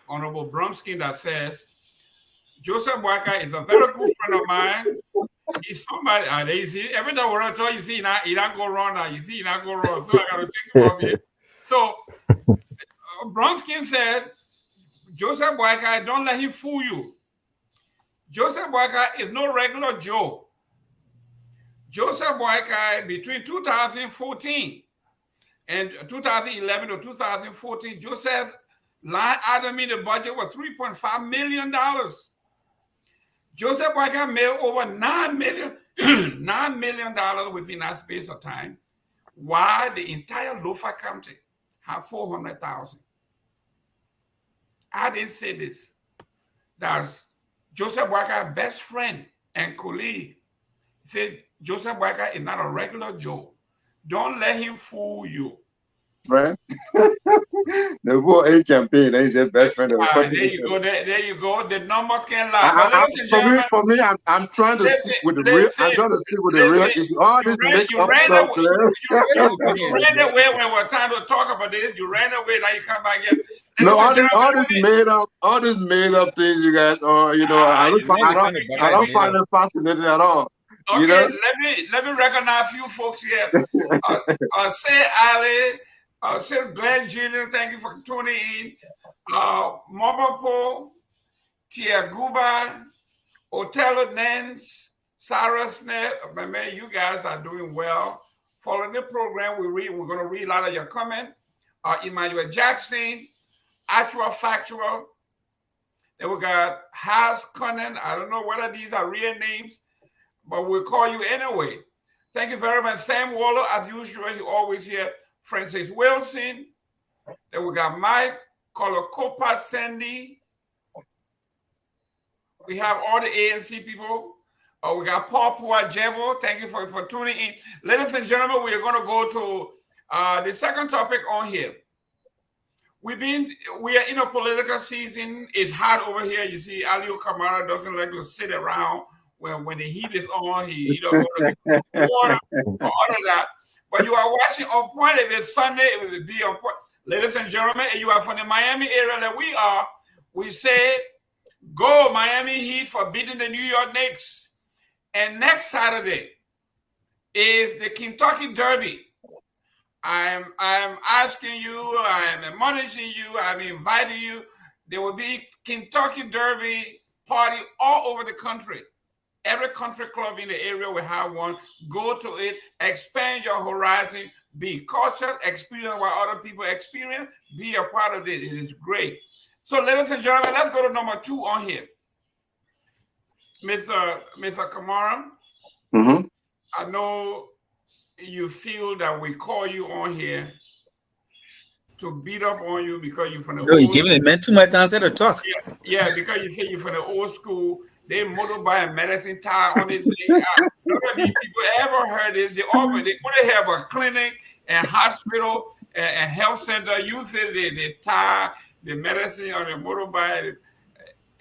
Honorable Bromsky, that says Joseph Boyka is a very good friend of mine. He's somebody. There you see, every time we're talking, you see, he don't go wrong now. You see, he don't go wrong. So I got to take him off here. So Bronskin said, Joseph Boyka, don't let him fool you. Joseph Boyka is no regular Joe. Joseph Boyka, between 2014 and 2011 to 2014, Joseph's line item in the budget was $3.5 million. Joseph Boyka made over $9 million within that space of time, while the entire Lofa County had 400,000. I didn't say this. That's Joseph Boyka's best friend and colleague. He said, Joseph Boyka is not a regular Joe. Don't let him fool you. Right? The War A campaign, he said best friend of the There you go. There you go. The numbers can lie. But ladies and for gentlemen, me, I'm trying to stick with the real. I'm trying to stick with the real issue. All this make up stuff. You ran away when we were trying to talk about this. You ran away. Now you come back here. No, all this made up things, you guys. I don't find it fascinating at all. Okay, you know? let me recognize a few folks here. Say Ali. Sis Glenn Jr., thank you for tuning in. Mobapo, Tiaguba, Otelo Nance, Sarah Smith. Man, you guys are doing well. Following the program, we're going to read a lot of your comment. Emmanuel Jackson, Actual Factual. Then we got Has Cunning. I don't know whether these are real names, but we'll call you anyway. Thank you very much. Sam Waller, as usual, you always here. Francis Wilson. Then we got Mike, Colocopa, Sandy. We have all the ANC people. We got Paul Puajebo. Thank you for tuning in. Ladies and gentlemen, we are going to go to the second topic on here. We are in a political season. It's hot over here. You see, Aliu Kamara doesn't like to sit around when the heat is on. He don't go to get water or all of that. But you are watching On Point. If it's Sunday, it will be On Point. Ladies and gentlemen, and you are from the Miami area that we are, we say, go Miami Heat for beating the New York Knicks. And next Saturday is the Kentucky Derby. I'm asking you, I'm admonishing you, I'm inviting you. There will be Kentucky Derby party all over the country. Every country club in the area will have one. Go to it, expand your horizon, be cultured, experience what other people experience, be a part of this. It is great. So, ladies and gentlemen, let's go to number 2 on here. Mr. Kamara, I know you feel that we call you on here to beat up on you because you're from the old you're giving the man too much time to talk. Yeah, because you say you're from the old school. They motorbike and medicine tie on this thing. None of these people ever heard this. They only have a clinic and hospital and health center. You say they tie the medicine on the motorbike.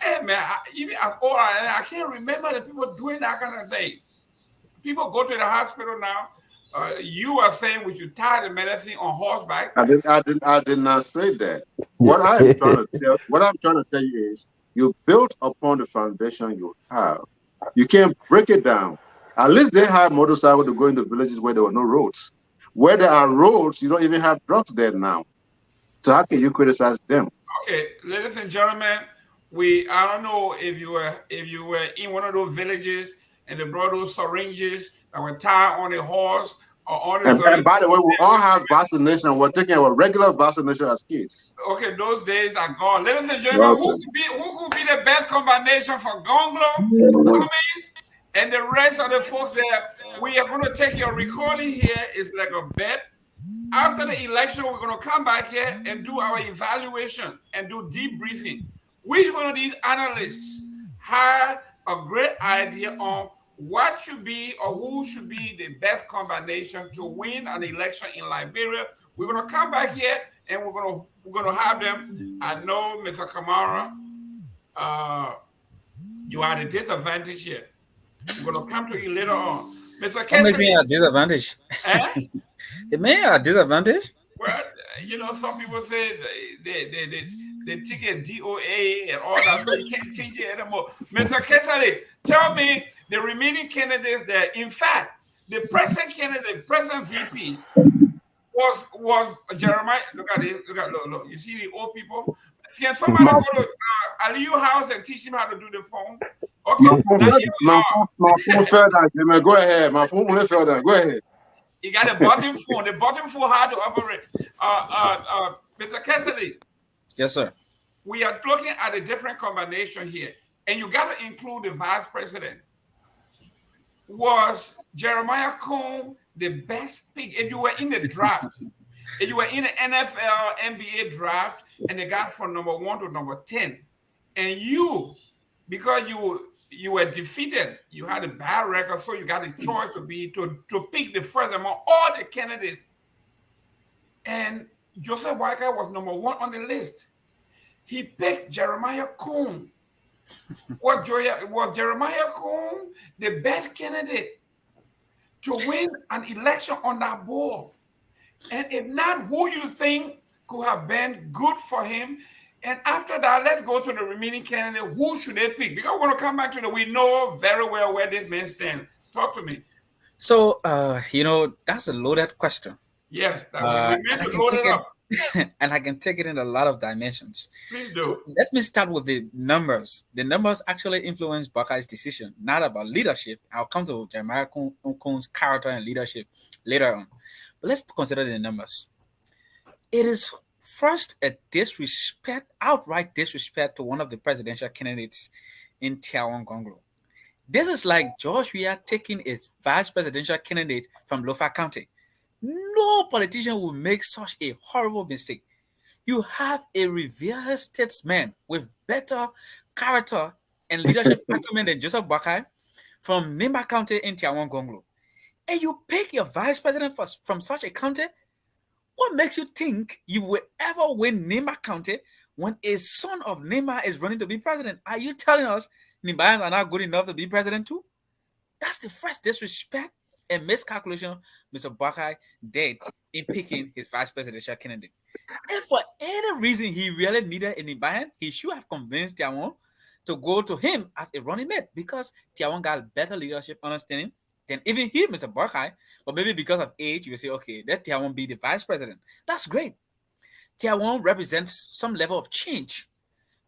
Hey man, even as old I can't remember the people doing that kind of thing. People go to the hospital now. You are saying we should tie the medicine on horseback. I did not say that. What I'm trying to tell you is, you built upon the foundation you have. You can't break it down. At least they have motorcycles to go into villages where there were no roads. Where there are roads, you don't even have drugs there now. So how can you criticize them? Okay, ladies and gentlemen, I don't know if you were in one of those villages and they brought those syringes that were tied on a horse all this. And by the way, we all have vaccination. We're taking our regular vaccination as kids. Okay, those days are gone. Ladies and gentlemen, Okay. who could be the best combination for Gonglo, Cummings, and the rest of the folks there? We are going to take your recording here. It's like a bet. After the election, we're going to come back here and do our evaluation and do debriefing. Which one of these analysts had a great idea on what should be or who should be the best combination to win an election in Liberia? We're going to come back here and we're gonna have them. I know, Mr. Kamara, you are at a disadvantage here. We're going to come to you later on. Mr. What makes me Kesley, a disadvantage? eh? It may a disadvantage. Well, some people say they take a DOA and all that, so you can't change it anymore. Mr. Kesali, tell me the remaining candidates there. In fact, the present candidate, present VP, was Jeremiah. Look. You see the old people? Can somebody go to Aliyu house and teach him how to do the phone? Okay, My phone fell down. Jimmy. Go ahead. My phone really fell down. Go ahead. You got a button phone. The button phone how to operate. Mr. Cassidy. Yes, sir. We are looking at a different combination here, and you got to include the vice president. Was Jeremiah Cohn the best pick? If you were in the draft, if you were in the NFL, NBA draft, and they got from number 1 to number 10, and you, because you were defeated, you had a bad record, so you got a choice to pick the first among all the candidates. And Joseph Walker was number 1 on the list. He picked Jeremiah Cohn. Was Jeremiah Cohn the best candidate to win an election on that board? And if not, who you think could have been good for him? And after that, let's go to the remaining candidate. Who should they pick? Because we're going to come back to the, we know very well where this man stands. Talk to me. So, that's a loaded question. Yes, we meant to load it up. And I can take it in a lot of dimensions. Please do. So let me start with the numbers. The numbers actually influence Buckeye's decision, not about leadership. I'll come to Jeremiah Cohn's character and leadership later on. But let's consider the numbers. It is first a outright disrespect to one of the presidential candidates in Tiawan Gonglo. This is like George Weah taking his vice presidential candidate from Lofa County. No politician will make such a horrible mistake. You have a revered statesman with better character and leadership acumen than Joseph Buckeye from Nimba County in Tiawan Gonglo. And you pick your vice president from such a county? What makes you think you will ever win Nimba County when a son of Nimba is running to be president? Are you telling us Nimbayans are not good enough to be president too? That's the first disrespect and miscalculation Mr. Buckeye did in picking his vice presidential candidate. And for any reason he really needed a Nimbayan, he should have convinced Tiawan to go to him as a running mate because Tiawan got better leadership understanding than even he, Mr. Buckeye. But maybe because of age, you will say, okay, let Tiawan be the vice president. That's great. Tiawan represents some level of change.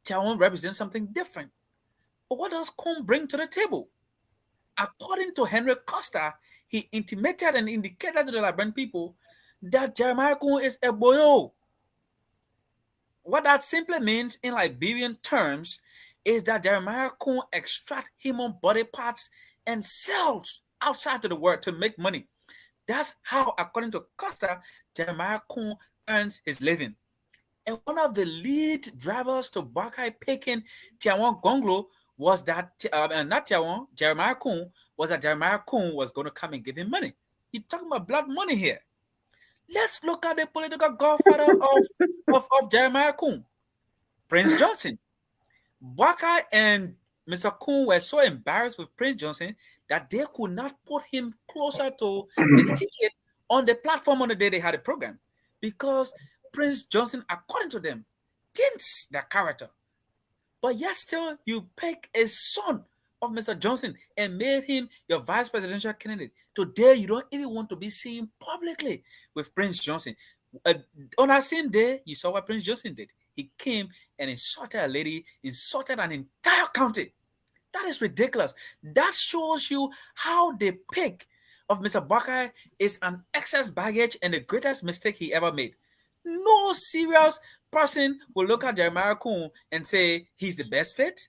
Tiawan represents something different. But what does Cohn bring to the table? According to Henry Costa, he intimated and indicated to the Liberian people that Jeremiah Cohn is a boyo. What that simply means in Liberian terms is that Jeremiah Cohn extracts human body parts and sells outside to the world to make money. That's how, according to Costa, Jeremiah Cohn earns his living. And one of the lead drivers to Buckeye picking Tiawan Gonglo was that, not Tiawan, Jeremiah Cohn, was that Jeremiah Cohn was going to come and give him money. He's talking about blood money here. Let's look at the political godfather of Jeremiah Cohn, Prince Johnson. Buckeye and Mr. Cohn were so embarrassed with Prince Johnson that they could not put him closer to the ticket on the platform on the day they had a program because Prince Johnson, according to them, tints their character. But yet still, you pick a son of Mr. Johnson and made him your vice presidential candidate. Today, you don't even want to be seen publicly with Prince Johnson. On that same day, you saw what Prince Johnson did. He came and insulted a lady, insulted an entire county. That is ridiculous. That shows you how they pick of Mr. Buckeye is an excess baggage and the greatest mistake he ever made. No serious person will look at Jeremiah Kuhn and say he's the best fit.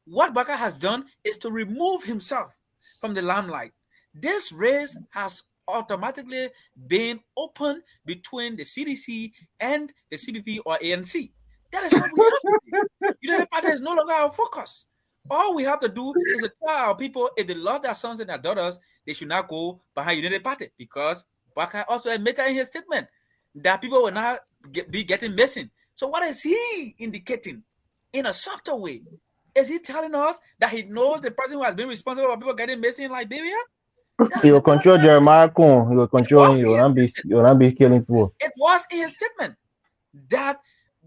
What Buckeye has done is to remove himself from the limelight. This race has automatically been open between the CDC and the CPP or ANC. That is what we have to do. United Party is no longer our focus. All we have to do is to tell our people if they love their sons and their daughters, they should not go behind United Party because Buckeye also admitted in his statement that people will not be getting missing. So what is he indicating in a softer way? Is he telling us that he knows the person who has been responsible for people getting missing in Liberia? That He is will not control Jeremiah Kuhn. He will it control him. was in his statement. He will not be killing people. It was in his statement that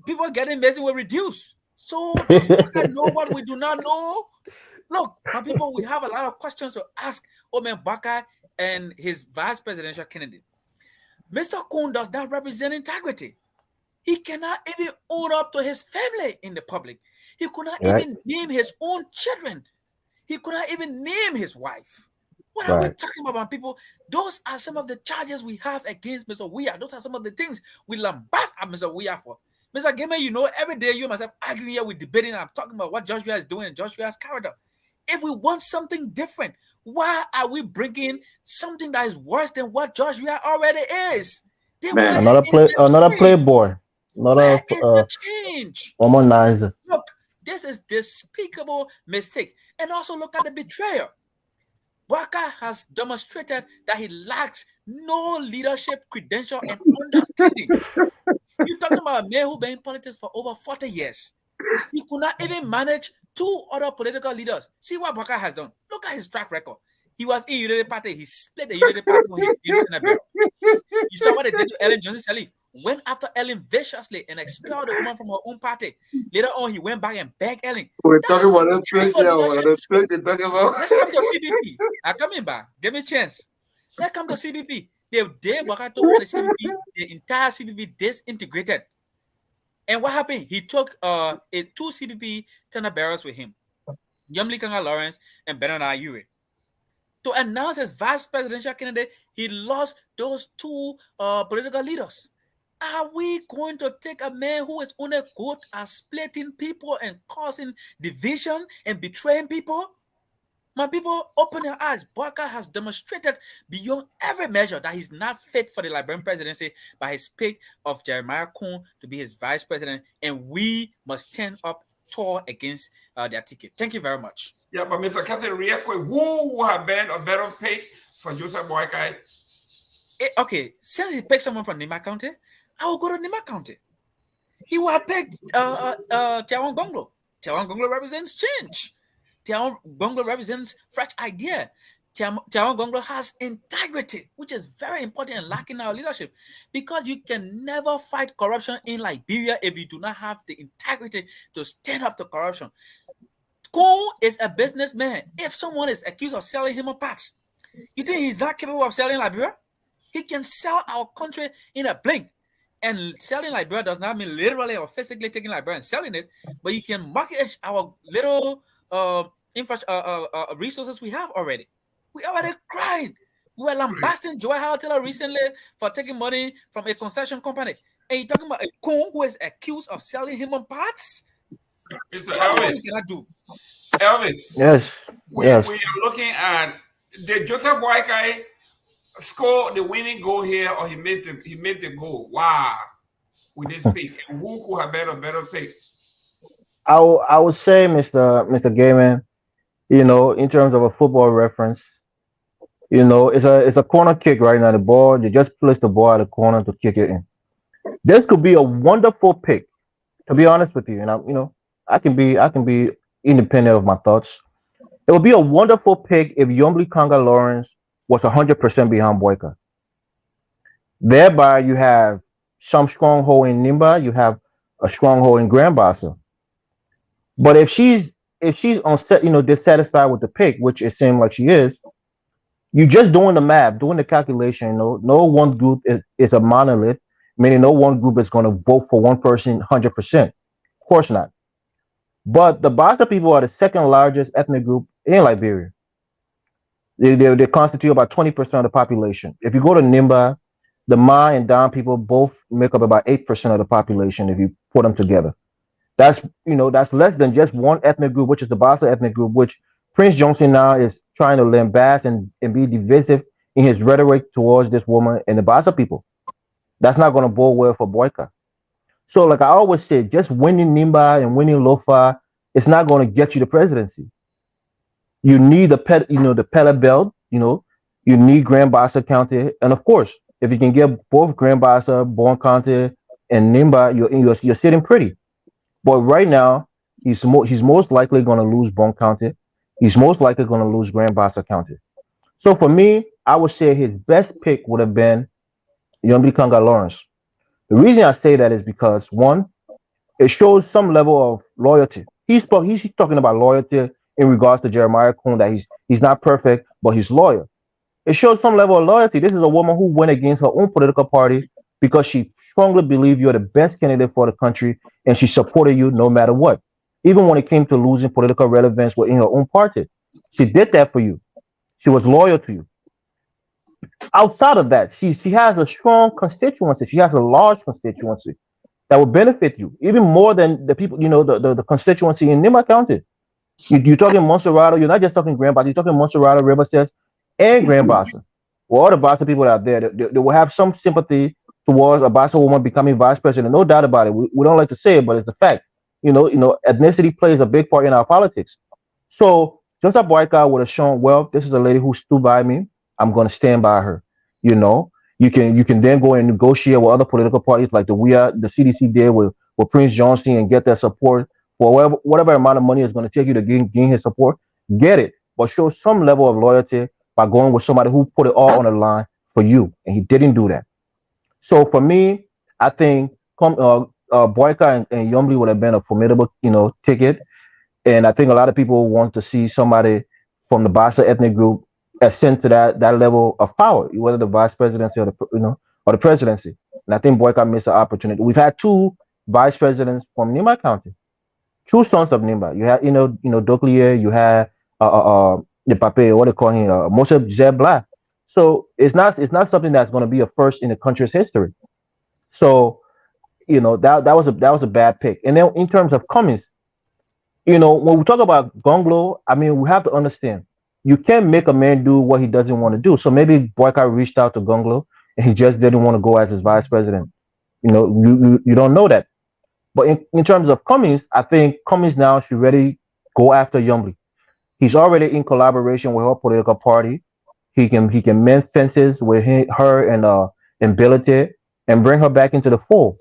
people getting missing will reduce. So does Baka know what we do not know? Look, my people, we have a lot of questions to ask Omen Baka and his vice presidential candidate. Mr. Kuhn does not represent integrity. He cannot even own up to his family in the public. He could not Right, even name his own children. He could not even name his wife. What are we right. talking about, people? Those are some of the charges we have against Mr. Weah. Those are some of the things we lambast at Mr. Weah for. Mr. Gamer, you know, every day you and myself arguing here, we're debating, and I'm talking about what Joshua is doing and Joshua's character. If we want something different, why are we bringing something that is worse than what Joshua already is? Then Man, where is the Another change? playboy. Another Where is the change? womanizer. Look, this is despicable mistake. And also look at the betrayer. Waka has demonstrated that he lacks no leadership credential and understanding. You're talking about a man who been in politics for over 40 years. He could not even manage two other political leaders. See what Waka has done. Look at his track record. He was in United Party. He split the United Party when he became Senate. You saw what they did to Ellen Johnson Sirleaf. Went after Ellen viciously and expelled the woman from her own party. Later on, he went back and begged Ellen. we're That talking is about the that type fake of here. leadership. That fake they're talking about. Let's come to CBP. I'm coming back. Give me a chance. Let's come to CBP. They Wakato over the CBP, the entire CBP disintegrated. And what happened? He took two CBP standard bearers with him, Yumli Kanga Lawrence and Bernard Ayure. To announce his vice presidential candidate, he lost those two political leaders. Are we going to take a man who is only good at splitting people and causing division and betraying people? My people, open your eyes. Barker has demonstrated beyond every measure that he's not fit for the Liberian presidency by his pick of Jeremiah Kuhn to be his vice president, and we must stand up tall against their ticket. Thank you very much. Yeah, but Mr. Cathy, real quick, who would have been a better pick for Joseph Boykai? Okay, since he picked someone from Nima County, I will go to Nima County. He will have picked Tiawan Gonglo. Tiawan Gonglo represents change. Tiawan Gonglo represents fresh idea. Tiawan Gonglo has integrity, which is very important and lacking in our leadership, because you can never fight corruption in Liberia if you do not have the integrity to stand up to corruption. Kuhn is a businessman. If someone is accused of selling him a parts, you think he's not capable of selling Liberia? He can sell our country in a blink. And selling Liberia does not mean literally or physically taking Liberia and selling it, but you can market our little resources we have already. We already crying. We were lambasting Joy Howard Taylor recently for taking money from a concession company. And you're talking about a Kuhn who is accused of selling human parts? Mr. What more Elvis. we cannot do? Elvis. Yes. We are looking at, did Joseph Boykai score the winning goal here, or he made the goal? Wow. With this pick. And who could have been a better pick? I would say, Mr. Gayman, you know, in terms of a football reference, you know, it's a corner kick right now. The ball, they just place the ball at the corner to kick it in. This could be a wonderful pick, to be honest with you. And I can be independent of my thoughts. It would be a wonderful pick if Yombli Kanga Lawrence was 100% behind Boyka. Thereby, you have some stronghold in Nimba, you have a stronghold in Grand Bassa. But if she's unset, dissatisfied with the pick, which it seems like she is, you're just doing the math, doing the calculation. No one group is a monolith, meaning no one group is going to vote for one person 100%. Of course not. But the Bassa people are the second largest ethnic group in Liberia. They constitute about 20% of the population. If you go to Nimba, the Ma and Don people both make up about 8% of the population if you put them together. That's that's less than just one ethnic group, which is the Bassa ethnic group, which Prince Johnson now is trying to lambast and be divisive in his rhetoric towards this woman and the Bassa people. That's not going to bode well for Boyka. So, like I always say, just winning Nimba and winning Lofa, it's not going to get you the presidency. You need the Pella belt. You need Grand Bassa County, and of course, if you can get both Grand Bassa, Bon County, and Nimba, you're sitting pretty. But right now, he's most likely going to lose Bon County. He's most likely going to lose Grand Bassa County. So for me, I would say his best pick would have been Yombi Kanga Lawrence. The reason I say that is because one, it shows some level of loyalty. He's talking about loyalty in regards to Jeremiah Kuhn, that he's not perfect, but he's loyal. It shows some level of loyalty. This is a woman who went against her own political party because she strongly believed you're the best candidate for the country, and she supported you no matter what. Even when it came to losing political relevance within her own party, she did that for you. She was loyal to you. Outside of that, she has a strong constituency. She has a large constituency that will benefit you even more than the people, the constituency in Nima County. You're talking Monserrato. You're not just talking Grand Bassa. You're talking Monserrato, Riverside, and Grand Bassa. Well, all the Bassa people out there, they will have some sympathy towards a Bassa woman becoming vice president. No doubt about it. We don't like to say it, but it's a fact. Ethnicity plays a big part in our politics. So Joseph Boyka would have shown, well, this is a lady who stood by me. I'm going to stand by her. You know, you can then go and negotiate with other political parties like the CDC did with Prince Johnson and get that support for whatever amount of money it's going to take you to gain his support. Get it, but show some level of loyalty by going with somebody who put it all on the line for you, and he didn't do that. So for me, I think Boyka and Yombly would have been a formidable, ticket, and I think a lot of people want to see somebody from the Bassa ethnic group ascend to that level of power, whether the vice presidency or the presidency. And I think Boyka missed an opportunity. We've had two vice presidents from Nima County, two sons of Nimba. You had Doclier, you had the Pape, what they call him, Moshe Zebla. So it's not something that's going to be a first in the country's history. So that was a bad pick. And then in terms of Cummings, when we talk about Gonglo, I mean, we have to understand you can't make a man do what he doesn't want to do. So maybe Boyka reached out to Gonglo and he just didn't want to go as his vice president. You don't know that. But in terms of Cummings, I think Cummings now should really go after Yombly. He's already in collaboration with her political party. He can mend fences with her and Billete and bring her back into the fold.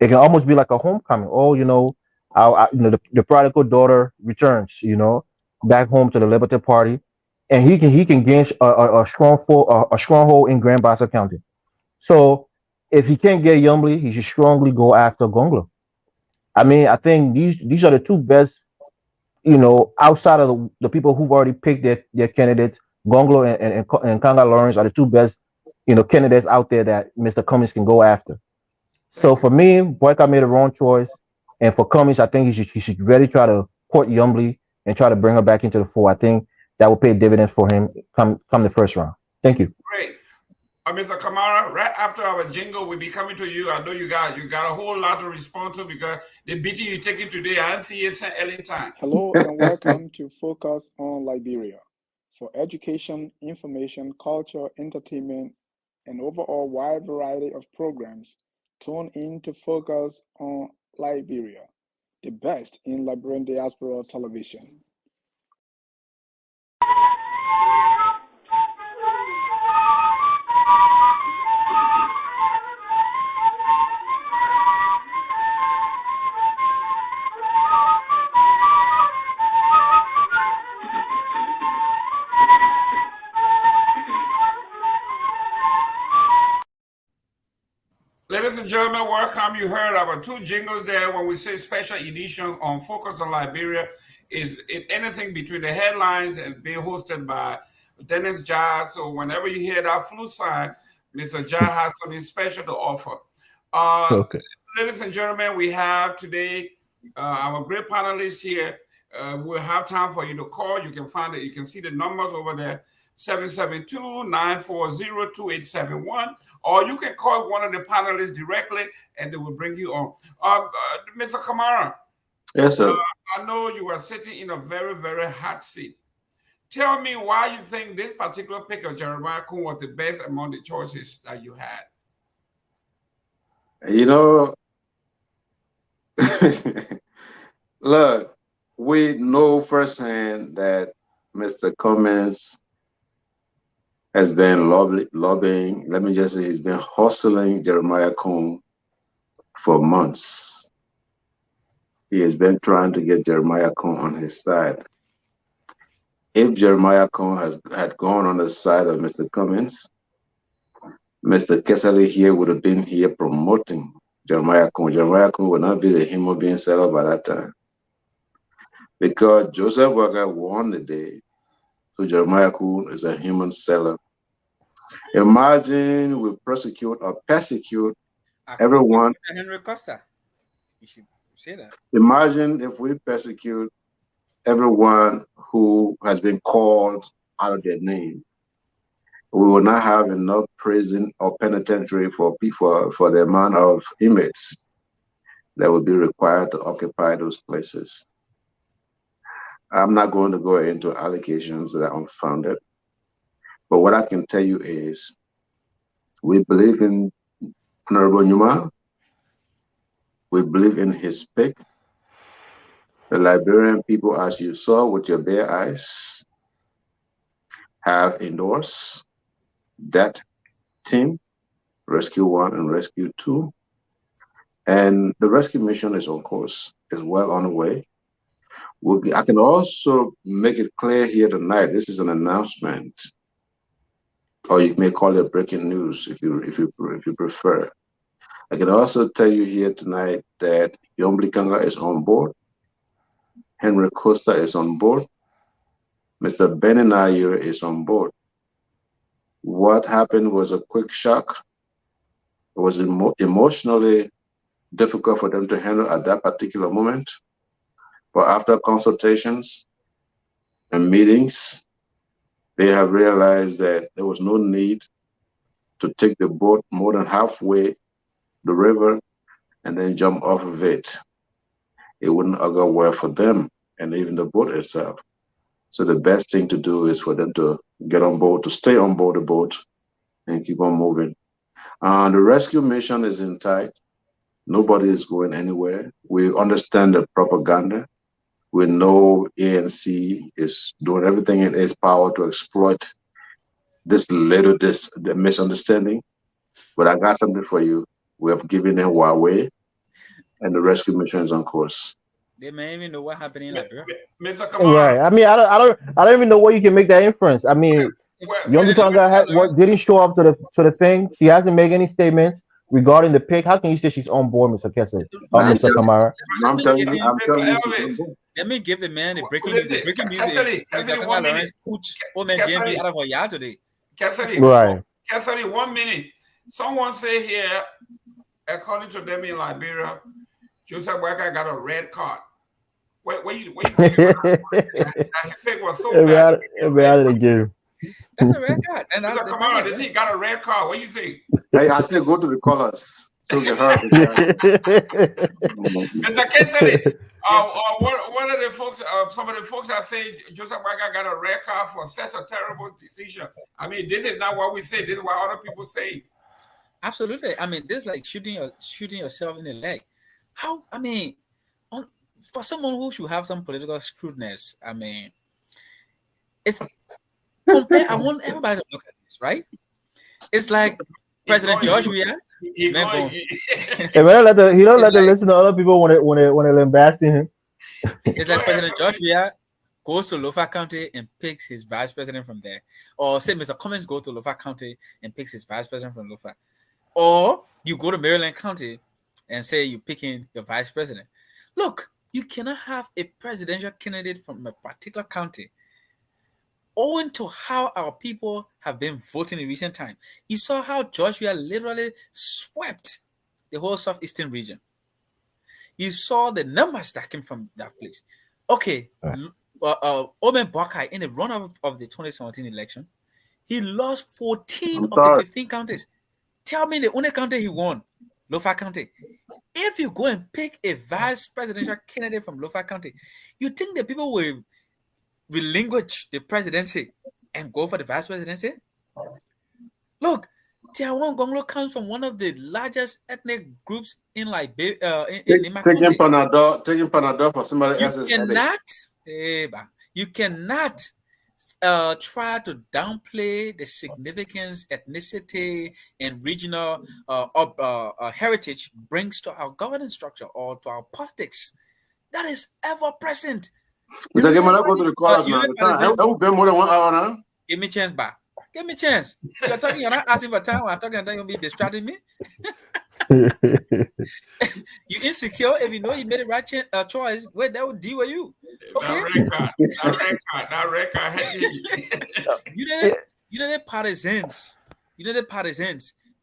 It can almost be like a homecoming. Oh, the prodigal daughter returns. Back home to the Liberty Party, and he can gain a stronghold in Grand Bassa County. So if he can't get Yombly, he should strongly go after Gonglo. I mean, I think these are the two best, outside of the people who've already picked their candidates. Gonglo and Kanga Lawrence are the two best, candidates out there that Mr. Cummings can go after. So Thank you. for me, Boyka made a wrong choice, and for Cummings, I think he should really try to court Yombly and try to bring her back into the fold. I think that will pay dividends for him come the first round. Thank you. Great. Mr. Kamara, right after our jingle, we'll be coming to you. I know you got a whole lot to respond to because the beating you taking today, I didn't see it early time. Hello and welcome to Focus on Liberia. For education, information, culture, entertainment, and overall wide variety of programs, tune in to Focus on Liberia, the best in Liberian diaspora television. Ladies and gentlemen, welcome. You heard our two jingles there when we say special edition on Focus on Liberia is anything between the headlines and being hosted by Dennis Jar. So whenever you hear that flute sign, Mr. Jar has something special to offer. Uh, Okay. Ladies and gentlemen, we have today our great panelists here. We'll have time for you to call. You can find it. You can see the numbers over there. 772-940-2871, or you can call one of the panelists directly and they will bring you on. Mr. Kamara, Yes, sir. I know you are sitting in a very, very hot seat. Tell me why you think this particular pick of Jeremiah Kuhn was the best among the choices that you had. You know, look, we know firsthand that Mr. Cummins has been lobbying. Let me just say, he's been hustling Jeremiah Kuhn for months. He has been trying to get Jeremiah Kuhn on his side. If Jeremiah Kuhn had gone on the side of Mr. Cummins, Mr. Kessler here would have been here promoting Jeremiah Kuhn. Jeremiah Kuhn would not be the human being seller by that time. Because Joseph Walker won the day, so Jeremiah Kuhn is a human seller. Imagine we persecute everyone. Henry Costa. You should say that. Imagine if we persecute everyone who has been called out of their name. We will not have enough prison or penitentiary for people, for the amount of inmates that will be required to occupy those places. I'm not going to go into allegations that are unfounded, but what I can tell you is we believe in Honorable Numa. We believe in his pick. The Liberian people, as you saw with your bare eyes, have endorsed that team, Rescue 1 and Rescue 2. And the rescue mission is on course, is well on the way. I can also make it clear here tonight, this is an announcement, or you may call it breaking news if you prefer. I can also tell you here tonight that Yombli Kanga is on board. Henry Costa is on board. Mr. Benin is on board. What happened was a quick shock. It was emotionally difficult for them to handle at that particular moment. But after consultations and meetings, they have realized that there was no need to take the boat more than halfway the river and then jump off of it. It wouldn't go well for them and even the boat itself. So the best thing to do is for them to get on board, to stay on board the boat and keep on moving. The rescue mission is in tight. Nobody is going anywhere. We understand the propaganda. We know ANC is doing everything in its power to exploit the misunderstanding. But I got something for you. We have given them Huawei, and the rescue mission is on course. They may even know what happened in Liberia. Mr. Right. Kamara, I mean, I don't even know where you can make that inference. I mean, well, Young Tonga didn't show up to the thing. She hasn't made any statements regarding the pick. How can you say she's on board, Mr. Kessler? I'm Mr. Kamara. I'm telling you, I'm Mr. telling you, Elvis, Let me give the man the breaking news. The listen, breaking news Cassidy, is Cassidy, Mr. 1 minute. Lawrence put Omen Cassidy. JMB out of our yard today. Cassidy, Right. Cassidy, 1 minute. Someone say here, according to them in Liberia, Joseph Walker got a red card. What you think about that? His pick was so bad. Every out of the game. That's a red card. And Mr. Kamara, this he got a red card. What do you think? Hey, I said go to the colors so we heard. Mr. Cassidy, what are the folks? Some of the folks are saying Joseph Walker got a red card for such a terrible decision. I mean, this is not what we say. This is what other people say. Absolutely. I mean, this is like shooting yourself in the leg. How? I mean, for someone who should have some political shrewdness, I mean, it's compare. I want everybody to look at this, right? It's like President George Weah. He don't let the listen to other people when they lambasting him. It's like President George Weah goes to Lofa County and picks his vice president from there, or say Mr. Cummins goes to Lofa County and picks his vice president from Lofa, or you go to Maryland County and say you're picking your vice president. Look, you cannot have a presidential candidate from a particular county owing to how our people have been voting in recent time. You saw how George Weah literally swept the whole southeastern region. You saw the numbers that came from that place. Okay, Omen Boakai in the run of the 2017 election, He lost 14 I'm of the sorry. 15 counties. Tell me the only county he won, Lofa County. If you go and pick a vice presidential candidate from Lofa County, you think the people will relinquish the presidency and go for the vice presidency? Look, Tiawan Gonglo comes from one of the largest ethnic groups in in Nima Taking County. Panadol for somebody You else's headache. cannot, you cannot try to downplay the significance ethnicity and regional heritage brings to our governance structure or to our politics. That is ever present. The Mr. reason Gamer, let's why go to the callers now. unit The time, have partisans we been more than 1 hour now? give me chance back. Give me chance. You're talking, you're not asking for time. I'm talking, and then you'll be distracting me. You insecure if you know you made the right choice. Where that would deal with you. Okay. That record. United partisans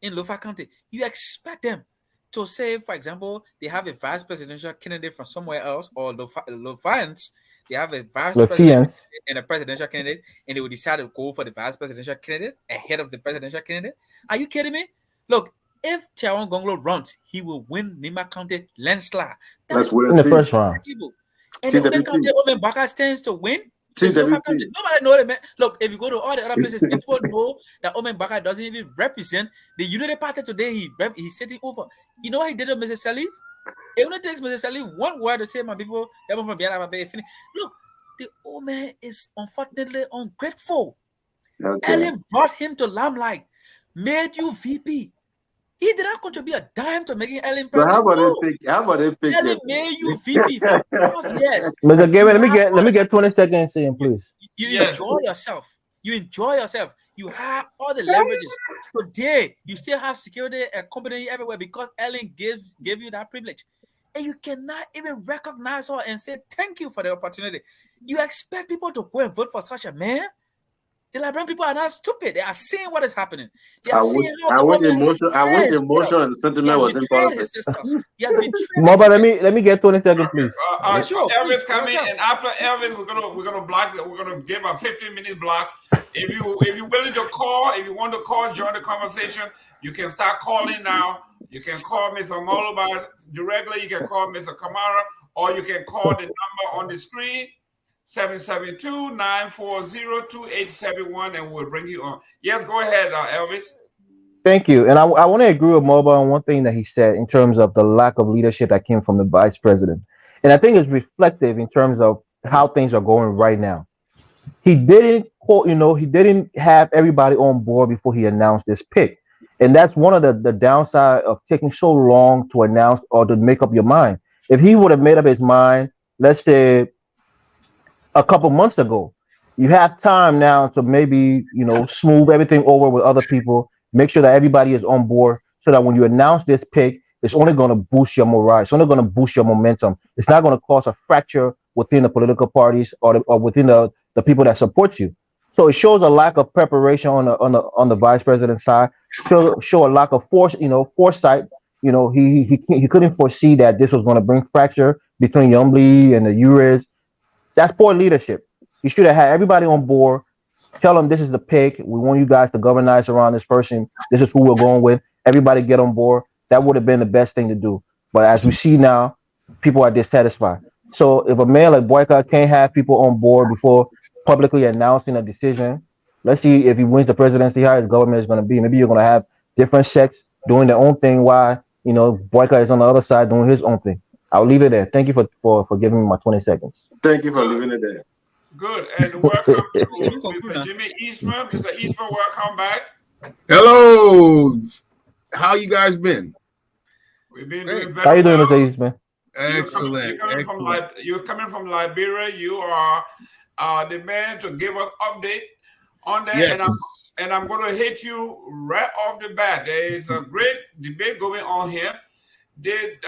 in Lofa County, you expect them to say, for example, they have a vice presidential candidate from somewhere else, or Lofans, they have a vice president Ruffians. and a presidential candidate, and they will decide to go for the vice presidential candidate ahead of the presidential candidate. Are you kidding me? Look, if Tiawan Gonglo runs, he will win Nima County landslide. That Let's is wait In and the see. first round. unbreakable. And the only county TWT. Omen Baka stands to win is Lofa TWT. County. Nobody knows it, man. Look, if you go to all the other places, if people know that Omen Baka doesn't even represent the Unity Party today. He's sitting over. You know what he did to Mrs. Salif? It only takes Mrs. Salif one word to say, my people, everyone from Biara, look, the old man is unfortunately ungrateful. Okay. Ellen brought him to limelight, made you VP. He did not contribute a dime to making Ellen But how president. about No. they pick Ellen it? made you VP for 12 years. Mr. Gamer, let me have all get 20 seconds in, please. You Yes. enjoy yourself. You enjoy yourself. You have all the leverages. Today, you still have security and company everywhere because Ellen gave you that privilege. And you cannot even recognize her and say thank you for the opportunity. You expect people to go and vote for such a man? The Liberian people are not stupid. They are seeing what is happening. They are seeing how the woman has betrayed his Emotion and He sentiment has was in betrayed politics. his sisters. He has betrayed Mobile, everything. let me get 20 seconds, please. Yeah, sure, Elvis please, coming, yourself. and after Elvis, we're gonna block. We're gonna give a 15-minute block. If you're willing to call, if you want to call, join the conversation. You can start calling now. You can call Mr. Molobar directly. You can call Mr. Kamara, or you can call the number on the screen. 772-940-2871, and we'll bring you on. Yes, go ahead, Elvis. Thank you. And I want to agree with Mobile on one thing that he said in terms of the lack of leadership that came from the vice president. And I think it's reflective in terms of how things are going right now. He didn't quote, he didn't have everybody on board before he announced this pick. And that's one of the downside of taking so long to announce or to make up your mind. If he would have made up his mind, let's say a couple months ago. You have time now to maybe, smooth everything over with other people, make sure that everybody is on board so that when you announce this pick, it's only going to boost your morale. It's only going to boost your momentum. It's not going to cause a fracture within the political parties or within the people that support you. So it shows a lack of preparation on the vice president side. Show a lack of foresight. He couldn't foresee that this was going to bring fracture between Youngbley and the Ures. That's poor leadership. You should have had everybody on board. Tell them this is the pick. We want you guys to governize around this person. This is who we're going with. Everybody get on board. That would have been the best thing to do. But as we see now, people are dissatisfied. So if a man like Boycott can't have people on board before publicly announcing a decision, let's see if he wins the presidency, how his government is going to be. Maybe you're going to have different sects doing their own thing while, Boycott is on the other side doing his own thing. I'll leave it there. Thank you for giving me my 20 seconds. Thank you for leaving it there. Good, and welcome to Mr. Jimmy Eastman. Mr. Eastman, welcome back. Hello. How you guys been? We've been doing very How you doing, well. Mr. Eastman? Excellent. You're coming from Liberia. You are the man to give us update on that. Yes. And I'm going to hit you right off the bat. There is a great debate going on here. Did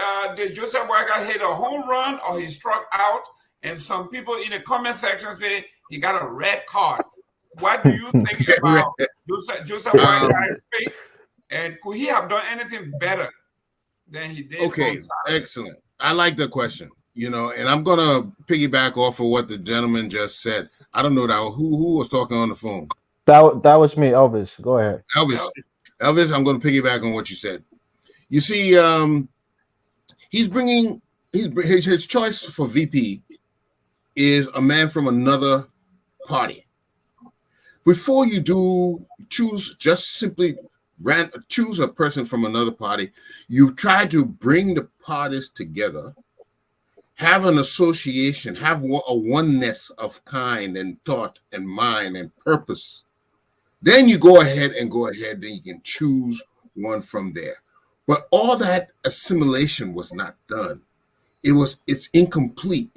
Joseph Wagner hit a home run or he struck out? And some people in the comment section say he got a red card. What do you think about Joseph Wagner's pick? And could he have done anything better than he did? Okay, excellent. I like the question. And I'm gonna piggyback off of what the gentleman just said. I don't know that who was talking on the phone. That was me, Elvis. Go ahead. Elvis. Elvis, I'm going to piggyback on what you said. You see, he's bringing his choice for VP is a man from another party. Before you do choose, just simply choose a person from another party. You try to bring the parties together, have an association, have a oneness of kind and thought and mind and purpose. Then you go ahead, then you can choose one from there. But all that assimilation was not done. It's incomplete.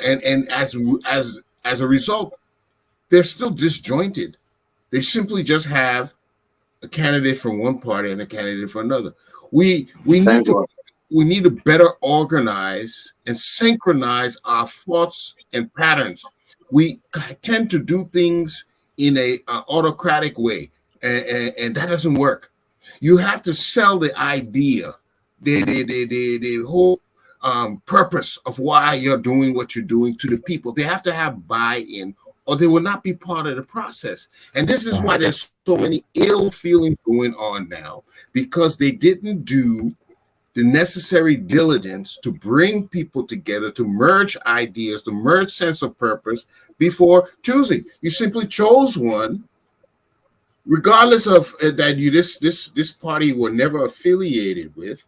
And as a result, they're still disjointed. They simply just have a candidate from one party and a candidate from another. We need to better organize and synchronize our thoughts and patterns. We tend to do things in a autocratic way, and that doesn't work. You have to sell the idea, the whole purpose of why you're doing what you're doing to the people. They have to have buy-in, or they will not be part of the process. And this is why there's so many ill feelings going on now, because they didn't do the necessary diligence to bring people together, to merge ideas, to merge sense of purpose before choosing. You simply chose one, regardless of that this party were never affiliated with,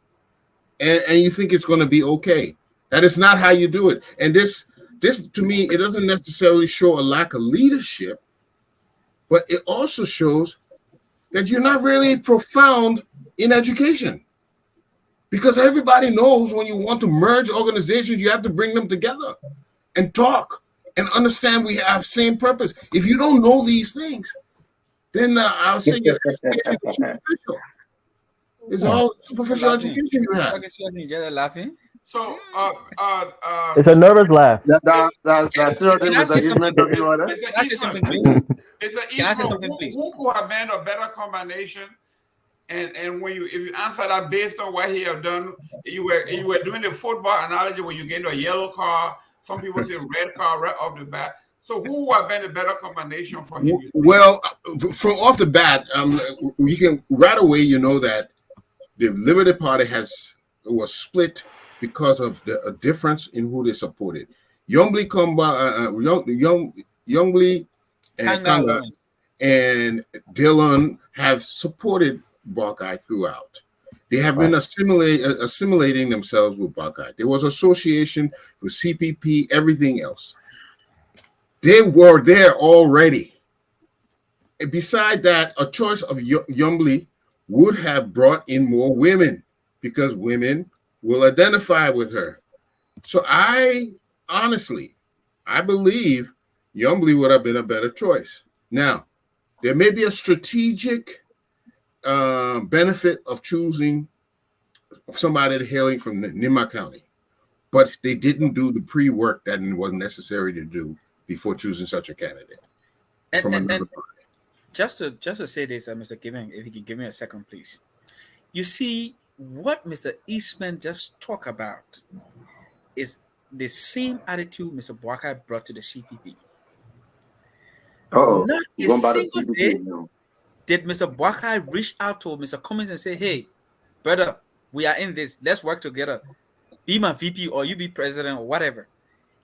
and you think it's going to be okay. That is not how you do it. And this to me, it doesn't necessarily show a lack of leadership, but it also shows that you're not really profound in education. Because everybody knows when you want to merge organizations, you have to bring them together and talk and understand we have same purpose. If you don't know these things, then I'll say your education is superficial. It's all superficial education you have. Laughing. So, It's a nervous laugh. That's serious Can I with say the something? government talking about that. Mr. Can I say Eastman, something, please? Mr. Can I say Eastman, something, please? who could have been a better combination? And when if you answer that based on what he have done, you were doing the football analogy where you get a yellow card. Some people say red card right off the bat. So who would have been a better combination for him? Well, from off the bat, you can right away you know that the Liberty Party was split because of a difference in who they supported. Youngly and Kanga and Dylan have supported Buckeye throughout. They have been assimilating themselves with Buckeye. There was association with CPP, everything else. They were there already. And beside that, a choice of Youngly would have brought in more women because women will identify with her. So I believe Youngly would have been a better choice. Now, there may be a strategic benefit of choosing somebody hailing from Nima County, but they didn't do the pre-work that was necessary to do before choosing such a candidate from another party. Just to say this, Mr. Gibbon, if you can give me a second, please. You see, what Mr. Eastman just talked about is the same attitude Mr. Buakai brought to the CPP. Oh, not a single day did Mr. Buakai reach out to Mr. Cummins and say, "Hey, brother, we are in this. Let's work together. Be my VP or you be president or whatever."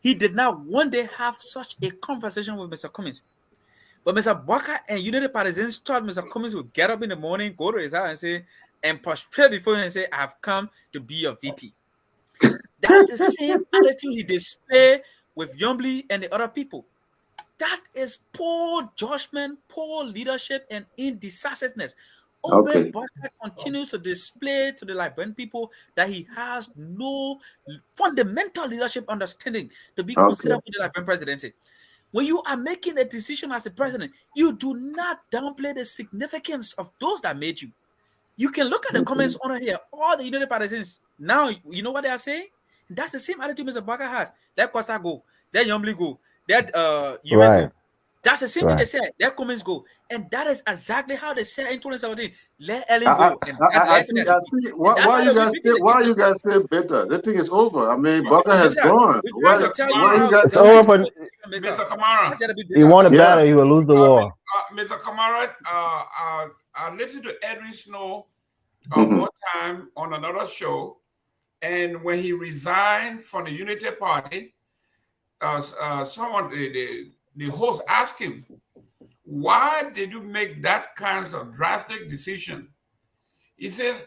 He did not one day have such a conversation with Mr. Cummins. But Mr. Buakai and United Partisans thought Mr. Cummins would get up in the morning, go to his house and say, and prostrate before him and say, "I have come to be your VP." That's the same attitude he displayed with Yombly and the other people. That is poor judgment, poor leadership, and indecisiveness. Oben Buakai continues to display to the Liberian people that he has no fundamental leadership understanding to be considered for the Liberian presidency. When you are making a decision as a president, you do not downplay the significance of those that made you. You can look at the comments on here, all the United Partisans. Now, you know what they are saying? That's the same attitude Mr. Buakai has. Let Costa go. Let Yombly go. Let UN go. That's the same thing they Right. said. Let Cummings go, and that is exactly how they said in 2017. Let Ellen I, go, and that I led to see. their I defeat. see. And that's Why how you they'll be guys beaten say? Why again. you guys say bitter? The thing is over. I mean, Booker has Bitter, gone. we're trying Why? to tell you Why you how guys? It's Ellen over is for. the decision maker. Mr. Kamara. That's how they be He bitter. won a Yeah. battle. He will lose the war. Mr. Kamara, I listened to Edwin Snow Mm-hmm. one time on another show, and when he resigned from the Unity Party, someone, the host asked him, why did you make that kinds of drastic decision? He says,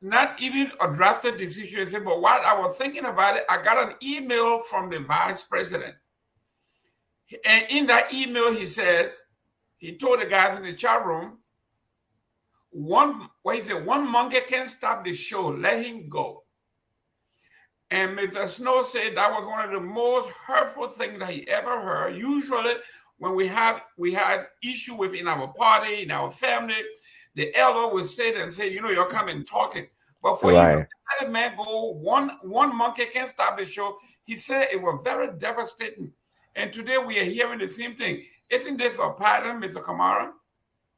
not even a drastic decision. He said, but while I was thinking about it, I got an email from the vice president. And in that email, he says, he told the guys in the chat room, he said, one monkey can't stop the show, let him go. And Mr. Snow said that was one of the most hurtful things that he ever heard. Usually, when we have issue within our party, in our family, the elder will sit and say, you're coming talking. But for you to Right. let a man go, one monkey can't stop the show. He said it was very devastating. And today we are hearing the same thing. Isn't this a pattern, Mr. Kamara?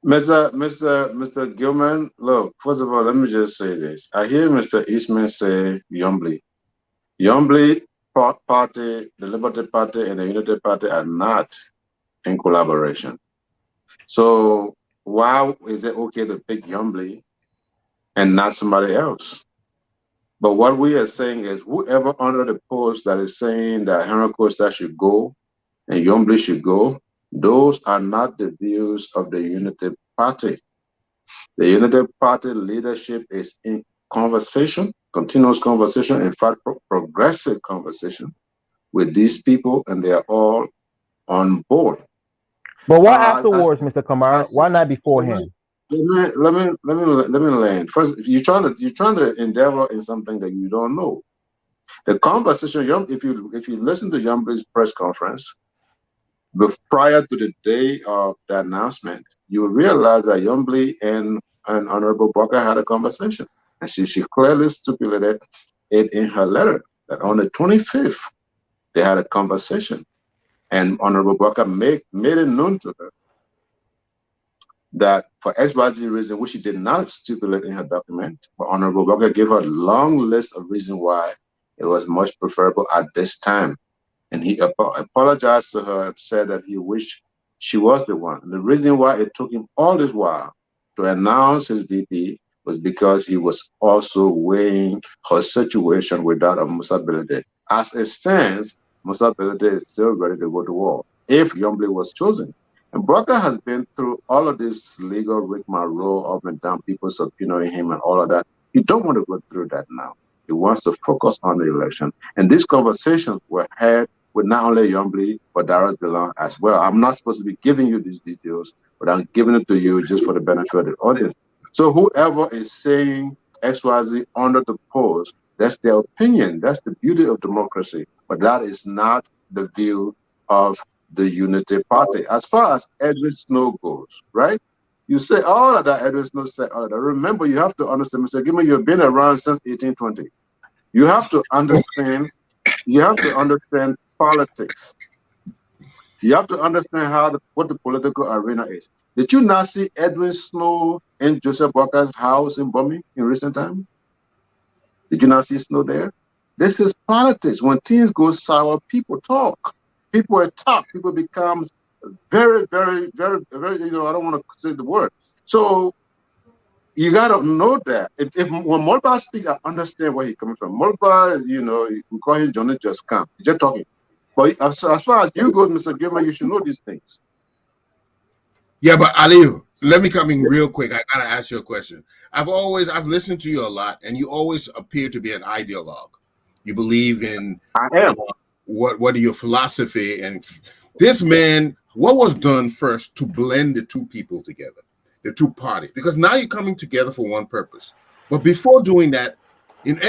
Mr. Gilman, look, first of all, let me just say this. I hear Mr. Eastman say Yombly. Yombly Party, the Liberty Party, and the Unity Party are not in collaboration. So why is it okay to pick Yombly and not somebody else? But what we are saying is whoever under the post that is saying that Henry Costa should go and Yombly should go, those are not the views of the Unity Party. The Unity Party leadership is in conversation, continuous conversation, in fact, progressive conversation with these people, and they are all on board. But why Uh, I, afterwards, Mr. I Kamara? see. Why not Let me beforehand? let me land. First, you're trying to endeavor in something that you don't know. The conversation, if you listen to Young's press conference, prior to the day of the announcement, you realize that Yombly and Honorable Booker had a conversation. And she clearly stipulated it in her letter that on the 25th, they had a conversation. And Honorable Booker made it known to her that for XYZ reason, which she did not stipulate in her document, but Honorable Booker gave her a long list of reasons why it was much preferable at this time. And he apologized to her and said that he wished she was the one. And the reason why it took him all this while to announce his VP was because he was also weighing her situation with that of Musa Belede. As it stands, Musa Belede is still ready to go to war if Yombly was chosen. And Broca has been through all of this legal rigmarole up and down, people subpoenaing him and all of that. He don't want to go through that now. He wants to focus on the election. And these conversations were had with not only Yombly, but Darius DeLong as well. I'm not supposed to be giving you these details, but I'm giving it to you just for the benefit of the audience. So whoever is saying XYZ under the post, that's their opinion. That's the beauty of democracy. But that is not the view of the Unity Party. As far as Edwin Snow goes, right? You say all of that, Edwin Snow said all of that. Remember, you have to understand, Mr. Gilman, you've been around since 1820. You have to understand politics. You have to understand what the political arena is. Did you not see Edwin Snow in Joseph Walker's house in Birmingham in recent time? Did you not see Snow there? This is politics. When things go sour, people talk. People attack. People become very, very, very, very, I don't want to say the word. So you got to know that. If when Molba speaks, I understand where he's coming from. Molba, we call him Johnny Just Come. He's just talking. But as far as you go, Mr. Gilman, you should know these things. Yeah, but Aliu, let me come in real quick. I gotta ask you a question. I've listened to you a lot, and you always appear to be an ideologue. You believe in I am. What are your philosophy? And this man, what was done first to blend the two people together, the two parties? Because now you're coming together for one purpose. But before doing that, in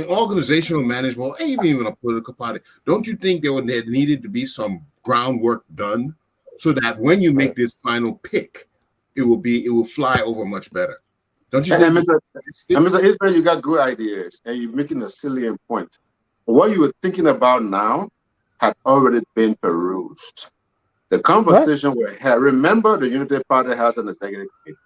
organizational management, or even a political party, don't you think there needed to be some groundwork done so that when you make this final pick, it will fly over much better? Don't you think? Mr. Ismail, you got good ideas, and you're making a salient point. What you were thinking about now had already been perused. The conversation we had, remember the Unity Party has an executive committee.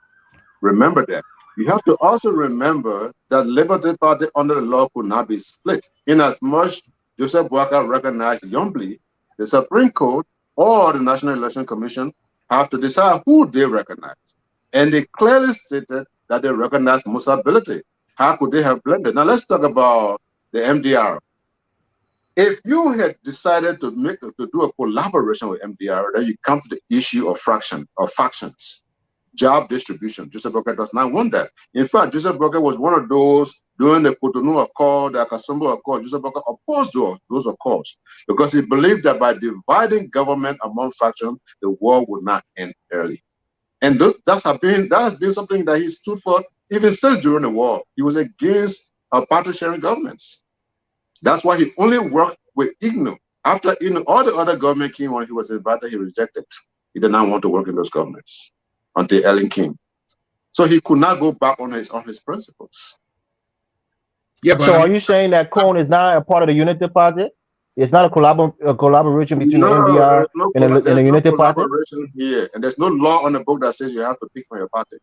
Remember that. You have to also remember that Liberty Party under the law could not be split. In as much Joseph Boakai recognized Yombly, the Supreme Court or the National Election Commission have to decide who they recognize. And they clearly stated that they recognize Musa Bility. How could they have blended? Now let's talk about the MDR. If you had decided to do a collaboration with MDR, then you come to the issue of factions, job distribution. Joseph Boakai does not want that. In fact, Joseph Boakai was one of those during the Cotonou Accord, the Akasumbo Accord. Joseph Boakai opposed those accords because he believed that by dividing government among factions, the war would not end early. And that has been something that he stood for even since during the war. He was against party sharing governments. That's why he only worked with IGNU. After IGNU, all the other government came on, he was invited, he rejected. He did not want to work in those governments until Ellen came. So he could not go back on his principles. Yeah, but so are you saying that Cone is not a part of the Unity Party? It's not a collaboration between the MDR and the Unity Party? Here, and there's no law on the book that says you have to pick from your party.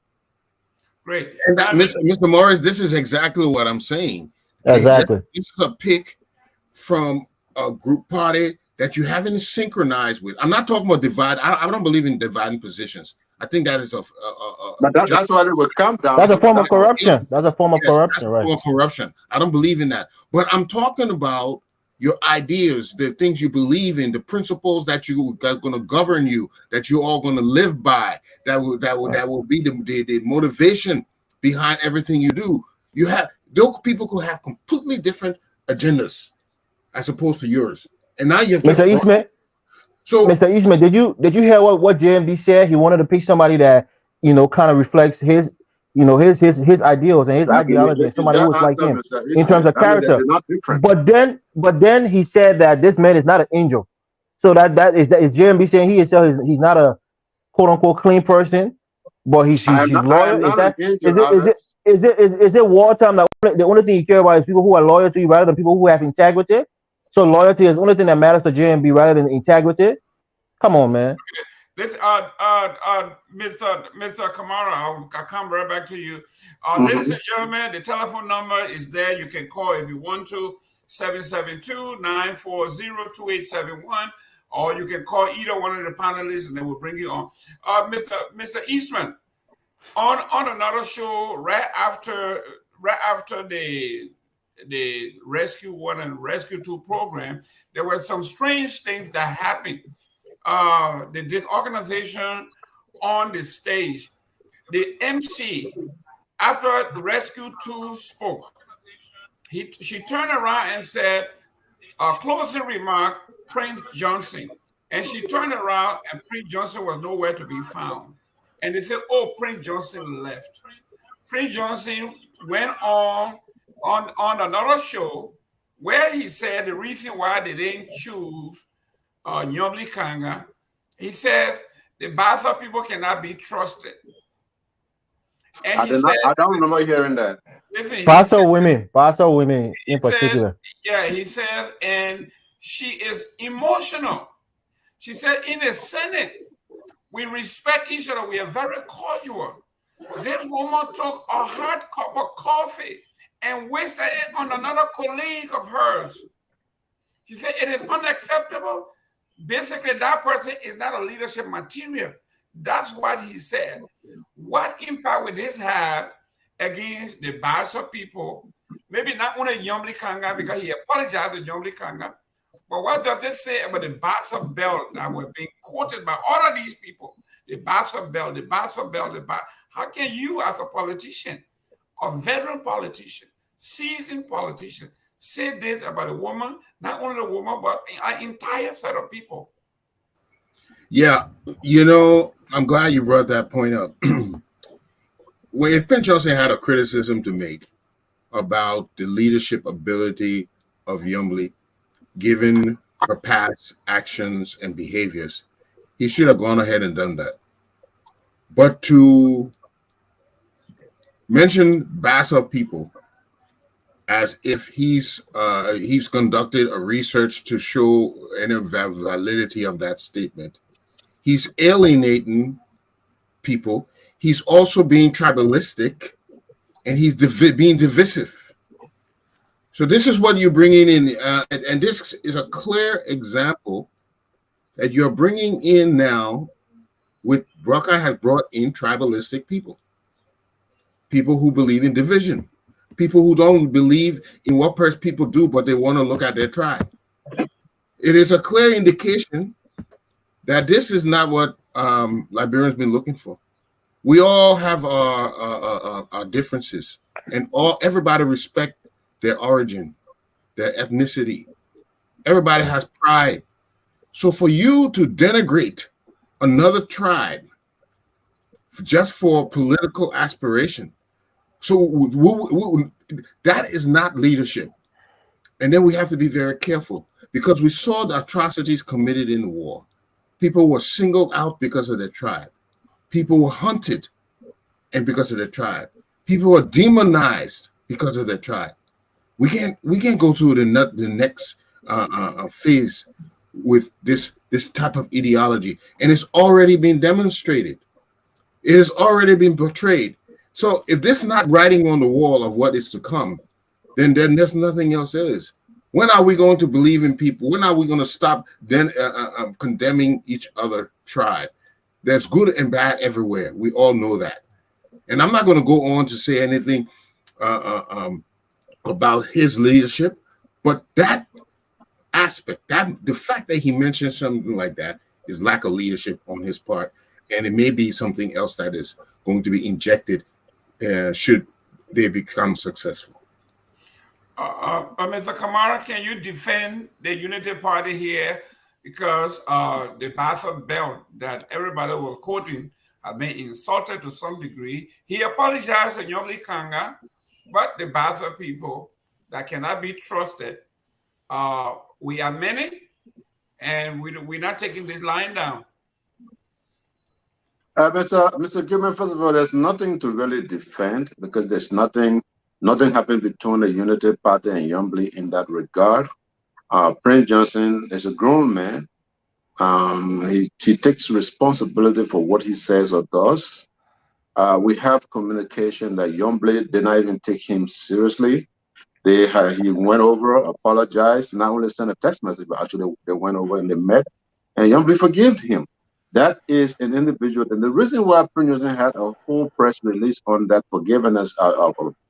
Great. And Mr. Morris, this is exactly what I'm saying. Exactly. This is a pick from a group party that you haven't synchronized with. I'm not talking about divide. I don't believe in dividing positions. I think that is but that's what it would come down. That's a form of corruption. That's a form of corruption, right? Form of corruption. I don't believe in that. But I'm talking about your ideas, the things you believe in, the principles that are going to govern you, that you're all going to live by. That will be the motivation behind everything you do. Those people could have completely different agendas as opposed to yours. And now you have Mr. Eastman. So Mr. Eastman, did you hear what JMB said? He wanted to pick somebody that kind of reflects his his ideals and his ideology, and somebody who is like him in terms of character. But then he said that this man is not an angel. So that is JMB saying he's not a quote unquote clean person, but he's loyal. Is it wartime that the only thing you care about is people who are loyal to you rather than people who have integrity? So loyalty is the only thing that matters to JMB rather than integrity. Come on, man. Let's Mr. Kamara, I'll come right back to you. Ladies and gentlemen, the telephone number is there. You can call if you want to, 772-940-2871, or you can call either one of the panelists and they will bring you on. Mr. Eastman, on another show right after the Rescue 1 and Rescue 2 program, there were some strange things that happened. This organization on the stage, the MC, after Rescue 2 spoke, she turned around and said, closing remark, Prince Johnson. And she turned around and Prince Johnson was nowhere to be found. And they said, oh, Prince Johnson left. Prince Johnson went on another show where he said the reason why they didn't choose Nyomli Kanga, he says the Bassa people cannot be trusted. And I don't remember hearing that. Listen, Bassa women in particular. He says, and she is emotional. She said, in the Senate, we respect each other. We are very cordial. This woman took a hot cup of coffee and wasted it on another colleague of hers. She said, it is unacceptable. Basically, that person is not a leadership material. That's what he said. What impact would this have against the Bassa people? Maybe not only Nyomli Kanga, because he apologized to Nyomli Kanga, but what does this say about the Bassa belt that were being quoted by all of these people? The Bassa belt, the Bassa belt, the Bassa. How can you, as a politician, a veteran politician, seasoned politician, say this about a woman, not only the woman, but an entire set of people? Yeah, I'm glad you brought that point up. Well, if Prince Johnson had a criticism to make about the leadership ability of Yombli, given her past actions and behaviors, he should have gone ahead and done that. But to mention Bassa people as if he's conducted a research to show any validity of that statement He's alienating people. He's also being tribalistic, and he's being divisive. So this is what you're bringing in, and this is a clear example that you're bringing in now. With Buckeye has brought in tribalistic people who believe in division, people who don't believe in what people do, but they want to look at their tribe. It is a clear indication that this is not what Liberians been looking for. We all have our differences, and everybody respect their origin, their ethnicity. Everybody has pride. So for you to denigrate another tribe just for political aspiration, so that is not leadership. And then we have to be very careful, because we saw the atrocities committed in the war. People were singled out because of their tribe. People were hunted and because of their tribe. People were demonized because of their tribe. We can't go to the next phase with this type of ideology, and it's already been demonstrated. It has already been portrayed. So if this is not writing on the wall of what is to come, then there's nothing else there is. When are we going to believe in people? When are we going to stop condemning each other tribe? There's good and bad everywhere. We all know that. And I'm not going to go on to say anything about his leadership, but that aspect, the fact that he mentioned something like that is lack of leadership on his part, and it may be something else that is going to be injected should they become successful. Mr. Kamara, can you defend the Unity Party here? Because the Bassa belt that everybody was quoting has been insulted to some degree. He apologized to Nyobli Kanga, but the Bassa people that cannot be trusted, we are many, and we're not taking this line down. Mr. Gilman, first of all, there's nothing to really defend, because there's nothing happened between the Unity Party and Yombli in that regard. Prince Johnson is a grown man. He takes responsibility for what he says or does. We have communication that Yombli did not even take him seriously. He went over, apologized, not only sent a text message, but actually they went over and they met, and Yombli forgave him. That is an individual, and the reason why Prince Johnson had a whole press release on that forgiveness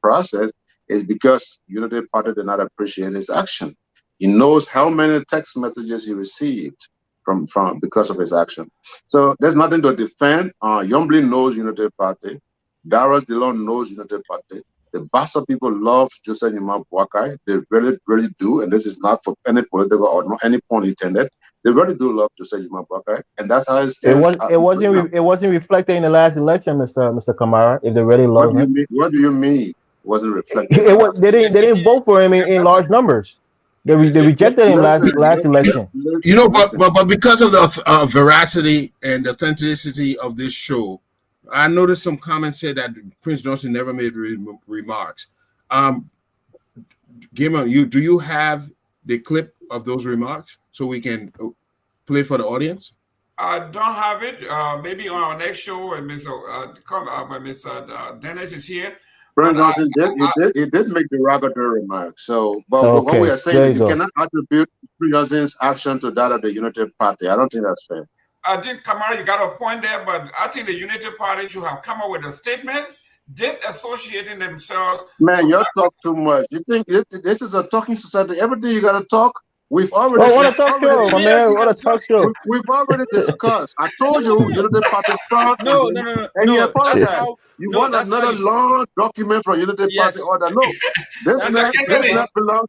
process is because Unity Party did not appreciate his action. He knows how many text messages he received from because of his action. So there's nothing to defend. Yombli knows Unity Party. Darius Dillon knows Unity Party. The Bassa people love Joseph Nyuma Boakai. They really, really do. And this is not for any political or any point intended. They really do love Joseph Nyuma Boakai. And that's how it stands. It wasn't reflected in the last election, Mr. Kamara. If they really love him. What do you mean? It wasn't reflected? They didn't vote for him in large numbers. They rejected him last election. You know, but because of the veracity and authenticity of this show, I noticed some comments said that Prince Johnson never made remarks. Gamer, do you have the clip of those remarks so we can play for the audience? I don't have it. Maybe on our next show, when Mr. Dennis is here. Prince Johnson did make derogatory remarks. So, but what we are saying, you cannot attribute Prince Johnson's action to that of the Unity Party. I don't think that's fair. I think, Kamara, you got a point there, but I think the Unity Party should have come up with a statement disassociating themselves. Man, you talk too much. You think this is a talking society? Everything you got to talk. We've already. What a talk show, my man! What a talk show. We've already discussed. I told you, Unity Party front. No. And he apologized. You want another long document from Unity Party order? No, this not belong.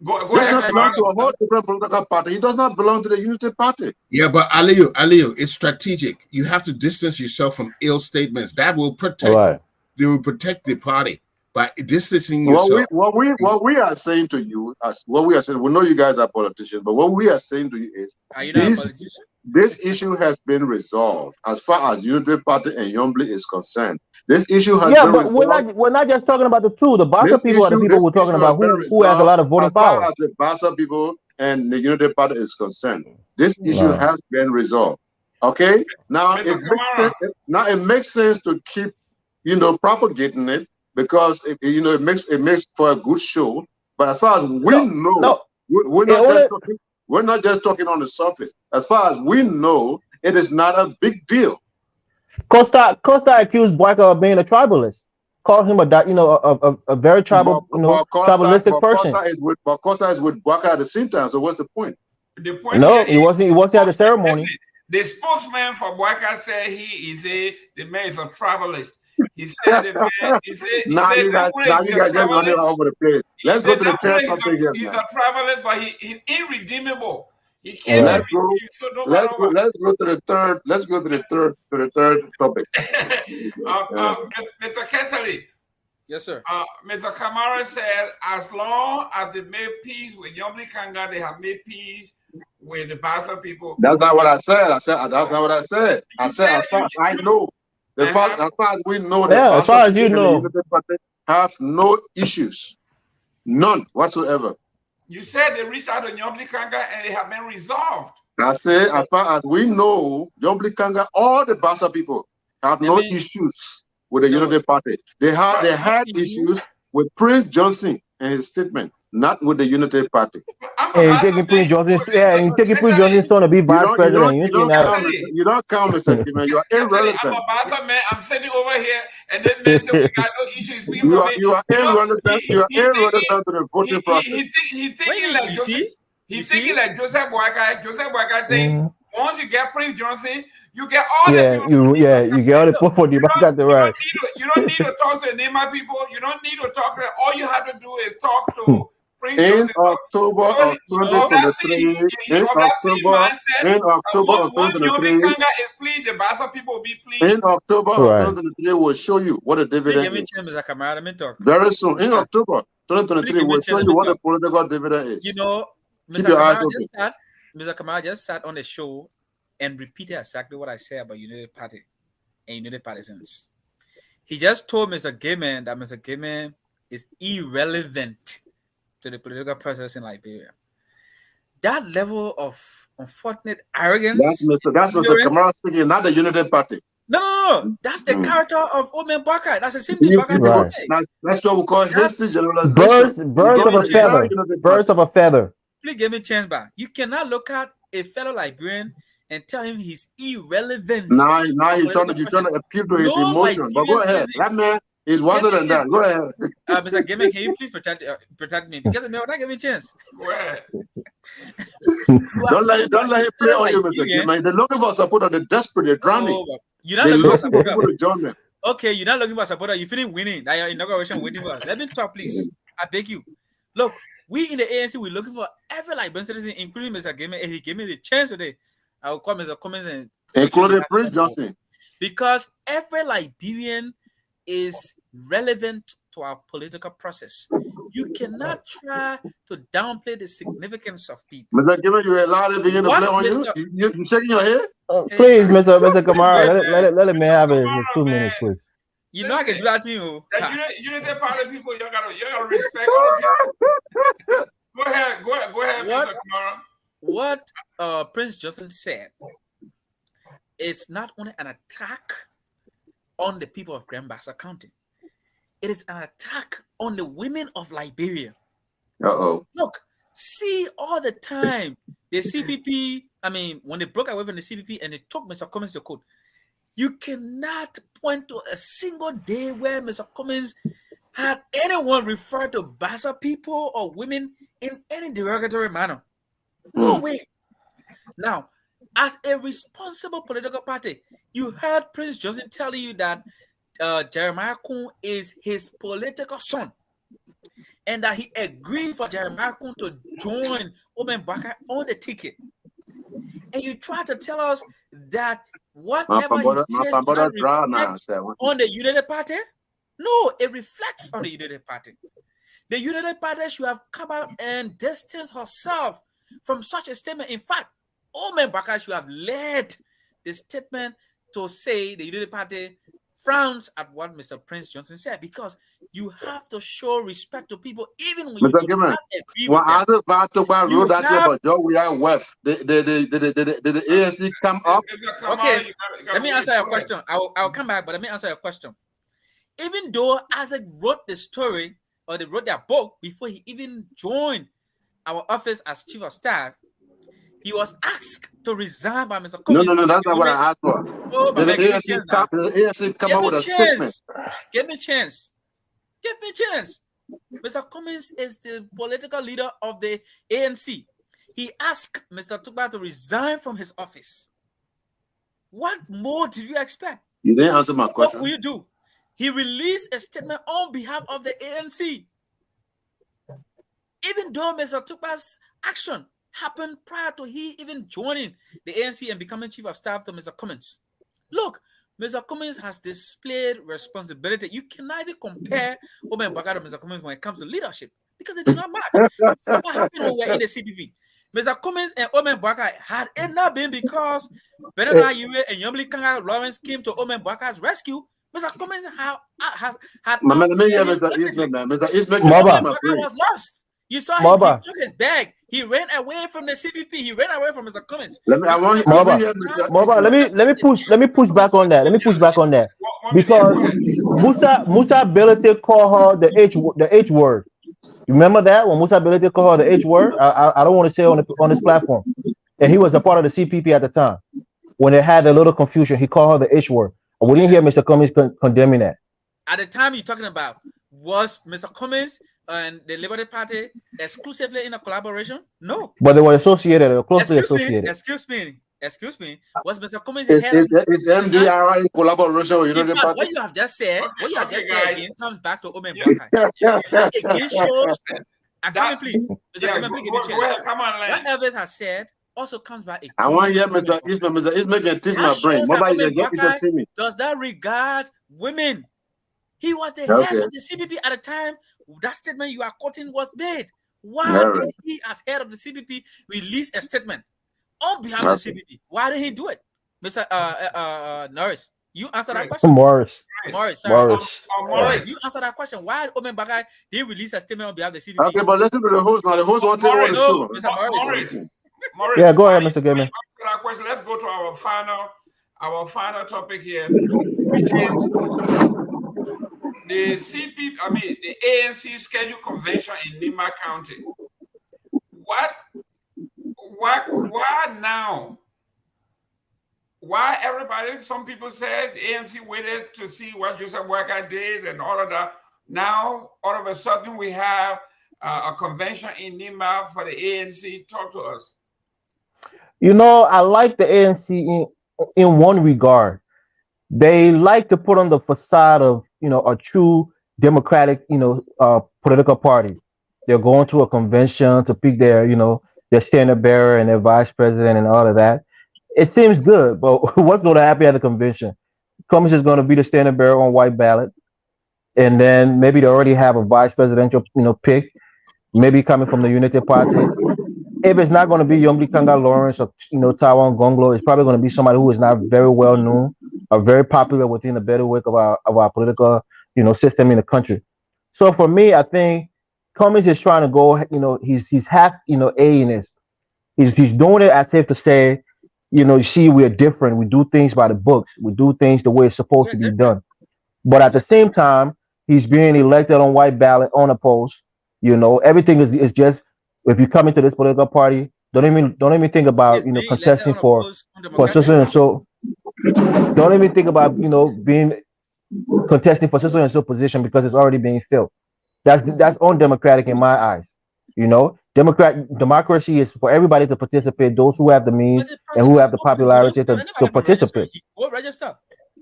Go ahead, belong to a whole different political party. He does not belong to the Unity Party. Yeah, but Aliyu, it's strategic. You have to distance yourself from ill statements. That will protect. Right. They will protect the party by distancing yourself. What we are saying to you, we know you guys are politicians, but what we are saying to you is, are you not a politician? This issue has been resolved as far as Unity Party and Yombli is concerned. This issue has been resolved. We're not just talking about the two. The Bassa people are the people we're talking about who has a lot of voting power. As far as the Bassa people and the Unity Party is concerned, this issue has been resolved. Okay, now Mr. Kamara. it makes sense to keep, propagating it because it makes for a good show. But as far as we know, we're not just talking on the surface. As far as we know, it is not a big deal. Costa accused Boyka of being a tribalist. Called him a very tribal, tribalistic person. Costa is with Boyka at the same time. So what's the point? The point No, here he wasn't. He wasn't at the ceremony. Listen, the spokesman for Boyka said the man is a tribalist. He said the man. He said you guys just running all over the place. Let's go to the third topic here. He's a tribalist, but he's irredeemable. He can't be redeemed. So no matter what. Let's go to the third. Let's go to the third topic. Mr. Kessley. Yes, sir. Mr. Kamara said, as long as they made peace with Yomli Kanga, they have made peace with the Bassa people. That's not what I said. That's not what I said. I said as far as I know, as far as we know, as far as you know, have no issues, none whatsoever. You said they reached out to Yomli Kanga and they have been resolved. I said, as far as we know, Yomli Kanga, all the Bassa people have no issues with the Unity Party. They had issues with Prince Johnson and his statement, not with the Unity Party. And taking Prince Johnson's son to be vice president. You don't count, Mr. Kiman. You are irrelevant. I'm a Bassa man. I'm sitting over here, and this man said we got no issues. You are irrelevant. You are irrelevant to the voting process. He's thinking like Joseph Boyka. Joseph Boyka think once you get Prince Johnson, you get all the people. You get all the people for the back the right. You don't need to talk to the Nema people. You don't need to talk to them. All you have to do is talk to Prince Johnson. In October of 2023, please, the Bassa people be pleased. In October of 2023, we'll show you what a dividend is. Very soon, in October 2023, we'll show you what a political dividend is. Mr. Kamara just sat on the show and repeated exactly what I said about United Party and United Partisans. He just told Mr. Gayman that Mr. Gayman is irrelevant to the political process in Liberia. That level of unfortunate arrogance. That's Mr. Kamara speaking, not the United Party. No. That's the character of Omen Baka. That's the same thing Baka. That's what we call history generalization. Birds of a feather. Please give me a chance back. You cannot look at a fellow Liberian and tell him he's irrelevant. Now you're trying to appeal to his emotion. But go ahead. That man is wiser than that. Go ahead. Mr. Gaiman, can you please protect me? Because may not give me a chance. Go ahead. Don't let him play on you, Mr. Gaiman. They're looking for support. They're desperate. They're drowning. You're not looking for support. To okay, you're not looking for support. You're feeling winning. That your inauguration waiting for us. Let me talk, please. I beg you. Look, we in the ANC, we're looking for every Liberian citizen, including Mr. Gaiman. If he gave me the chance today, I will call Mr. Cummins and including Prince Johnson. Because every Liberian is relevant to our political process. You cannot try to downplay the significance of people. Mr. Gaiman, you allowed to begin to play on you? You shaking your head? Please, Mr. Kamara, let him have his 2 minutes, please. You know I can do that to you. Unity Party people, you gotta respect all people. Go ahead, Mr. Kamara. What Prince Johnson said is not only an attack on the people of Grand Bassa County, it is an attack on the women of Liberia. Look, see all the time the CPP. I mean, when they broke away from the CPP and they took Mr. Cummins to court, you cannot point to a single day where Mr. Cummins had anyone refer to Bassa people or women in any derogatory manner. No way. Now, as a responsible political party, you heard Prince Johnson telling you that Jeremiah Kun is his political son, and that he agreed for Jeremiah Kun to join Omen Baka on the ticket. And you try to tell us that whatever he says reflects on the United Party? No, it reflects on the United Party. The United Party should have come out and distanced herself from such a statement. In fact, Omen Baka should have led the statement to say the United Party frowns at what Mr. Prince Johnson said, because you have to show respect to people even when you Mr. do Gibbon, not agree when with them. others about to buy You road that have about Joe, we are West. Did the ANC come up? Mr. Kamara, okay. you Let gotta me wait. answer your Go ahead. question. I'll come back, but let me answer your question. Even though Isaac wrote the story or they wrote their book before he even joined our office as chief of staff, he was asked to resign by Mr. No, Cummings. that's The not what women, I asked for. oh, Did the Baba, give me chance now. ANC come Give up me with a statement? chance. Give me chance. Give me chance. Mr. Cummings is the political leader of the ANC. He asked Mr. Tukba to resign from his office. What more did you expect? You didn't answer my What question. will you do? He released a statement on behalf of the ANC. Even though Mr. Tukba's action happened prior to he even joining the ANC and becoming chief of staff to Mr. Cummings. Look, Mr. Cummings has displayed responsibility. You cannot even compare Omen Baga to Mr. Cummings when it comes to leadership because they do not match. So what happened when we were in the CPP? Mr. Cummings and Omen Baga, had it not been because Bernard Yure and Yomli Kanga Lawrence came to Omen Baga's rescue, Mr. Cummings had Let me hear him Mr. Eastman, man. Mr. Eastman can Omen teach Moba, my Baga brain. was lost. You saw him, he Moba, took his bag, he ran away from the CPP, he ran away from Mr. Cummings. Let me Moba, hear Mr. Moba. Eastman. Let me push back on that. Let me push back on that One minute, yeah, because go ahead. Musa Belete called her the H word. You remember that when Musa Belete called her the H word? I don't want to say on this platform. And he was a part of the CPP at the time. When they had a little confusion, he called her the H word. We didn't hear Mr. Cummings condemning that. At the time you're talking about, was Mr. Cummings and the Liberty Party exclusively in a collaboration? No. But they were associated, or closely associated. Excuse me. Was Mr. Cummings the Is head of the CPP? MDR in collaboration with In Unity fact, Party? what you have just said, Guys. again comes back to Omen Yeah, Baka. yeah, That again shows, and come that, in, please. Mr. yeah, Clement, please give me a go chance. ahead. Come on, What Len. Elvis has said also comes back I want again to hear to Omen Mr. Baka. Eastman. Mr. Eastman can teach That my brain. shows that Mama, you Omen can Baka see me. does not regard women. He was the head Okay. of the CPP at the time that statement you are quoting was made. Why All did right. he, as head of the CPP, release a statement on behalf of Okay. the CPP? Why did he do it, Mr. Norris? You answer that Right, question. Morris. Morris, sorry. Morris. Morris, you answer that question. Why Omen Bagai didn't release a statement on behalf of the CPP? Okay, but listen to the host now. The host won't take all the Morris, No, show. Mr. Morris. Morris, Yeah, go ahead, when Mr. you Gaiman. answer that question, let's go to our final topic here, which is the the ANC scheduled convention in Nima County. Why now? Why everybody? Some people said ANC waited to see what Joseph Waka did and all of that. Now, all of a sudden, we have a convention in Nima for the ANC. Talk to us. I like the ANC in one regard. They like to put on the facade of a true democratic political party. They're going to a convention to pick their standard bearer and their vice president and all of that. It seems good, but what's going to happen at the convention? Cummings is going to be the standard bearer on white ballot, and then maybe they already have a vice presidential pick, maybe coming from the Unity Party. If it's not going to be Yomli Kanga Lawrence or Taiwan Gonglo, it's probably going to be somebody who is not very well known or very popular within the bailiwick of our political system in the country. So for me, I think Cummings is trying to go. He's half A in this. He's doing it as if to say, you see, we're different. We do things by the books. We do things the way it's supposed We're to be different. done. But at the same time, he's being elected on white ballot on a post. Everything is just if you come into this political party, don't even think about He's being elected contesting on a for post for so undemocratic. and so. Don't even think about being contesting for so and so position because it's already being filled. That's undemocratic in my eyes. Democracy is for everybody to participate. Those who have the means But the and who process have is the open. You don't popularity stop to anybody from registering. participate. You go register.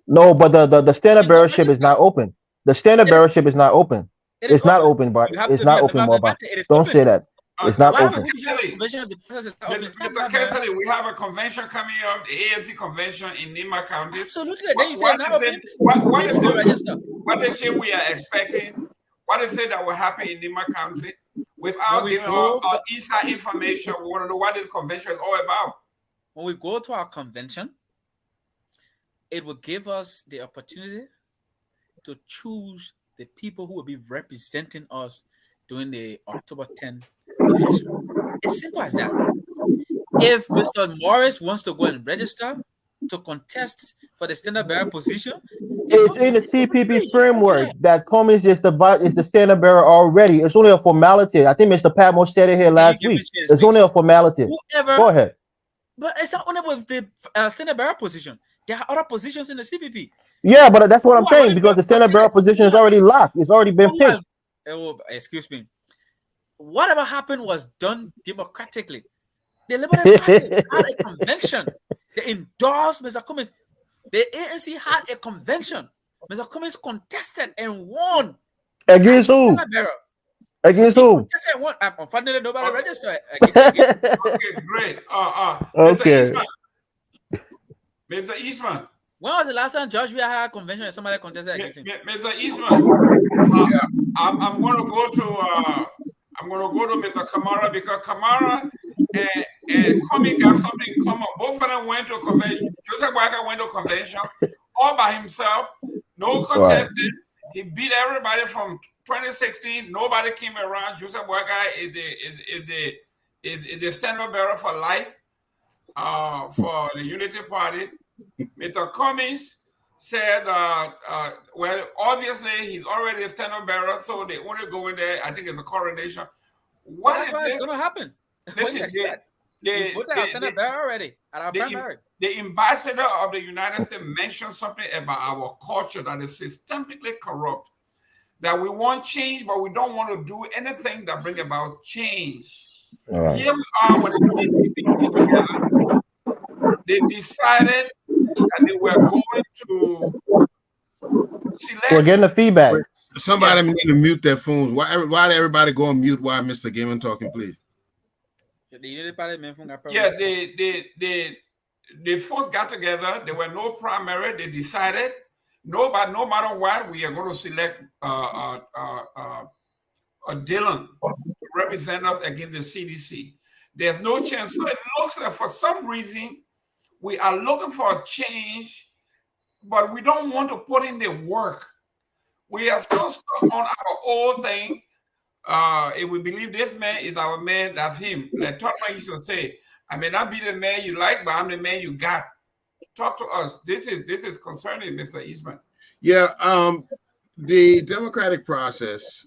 No, but the standard You go bearership is register. not open. The standard It is bearership is not open. it is It's not open. open, but You have it's to be not a member open, of the Moba. party. It is Don't open. say that. It's not Why open. would we have a convention if the process is not open? Come Mr. on, man. Kessler, we have a convention coming up, the ANC convention in Nima County. Absolutely. What, Then you say what it's not is it? open. What You is go it? register. What they say we are expecting? What is it that will happen in Nima County? When Without we giving go our for inside information, we want to know what this convention is all about. when we go to our convention, it will give us the opportunity to choose the people who will be representing us during the October 10th election. It's simple as that. If Mr. Morris wants to go and register to contest for the standard bearer position, It's in the it's CPP free. He can do framework that. that Cummings is the standard bearer already. It's only a formality. I think Mr. Patmore said it here Can you last give me week. a chance, It's only a please? formality. Go Whoever, ahead. but it's not only with the standard bearer position. There are other positions in the CPP Yeah, but that's what I'm who are saying running because the for standard bearer Senate, position is already locked. It's already been who are, picked. oh, excuse me. Whatever happened was done democratically. The Liberal Party had a convention. They endorsed Mr. Cummings. The ANC had a convention. Mr. Cummings contested and won as Against a who? standard bearer. Against He who? contested and won. Unfortunately, nobody Okay, registered against him. okay, great. Mr. Okay. Eastman, Mr. Eastman, When was the last time Josh we had a convention and somebody contested against him? Mr. Eastman. I'm going to go to Mr. Kamara because Kamara and Comey got something in common. Both of them went to a convention. Joseph Walker went to a convention all by himself, no Right. contesting. He beat everybody from 2016. Nobody came around. Joseph Walker is the standard bearer for life for the Unity Party. Mr. Cummings said, well, obviously he's already a standard bearer, so they only go in there. I think it's a coronation. What That's is why it's this? going to happen. What do you Listen, expect? We voted our standard bearer already at our primary. the ambassador of the United States mentioned something about our culture that is systemically corrupt. That we want change, but we don't want to do anything that bring about change. Right. Here we are when the CPP together. They decided that they were going to We're select. getting the feedback. Somebody Yes. need to mute their phones. Why did everybody go on mute while Mr. Gaiman talking, please? Yeah, the folks got together. There were no primary. They decided, no matter what, we are going to select Dylan to represent us against the CDC. There's no chance. So it looks like for some reason we are looking for a change, but we don't want to put in the work. We are still stuck on our old thing. If we believe this man is our man, that's him. Like Tottenham used to say, I may not be the man you like, but I'm the man you got. Talk to us. This is concerning, Mr. Eastman. Yeah, the democratic process,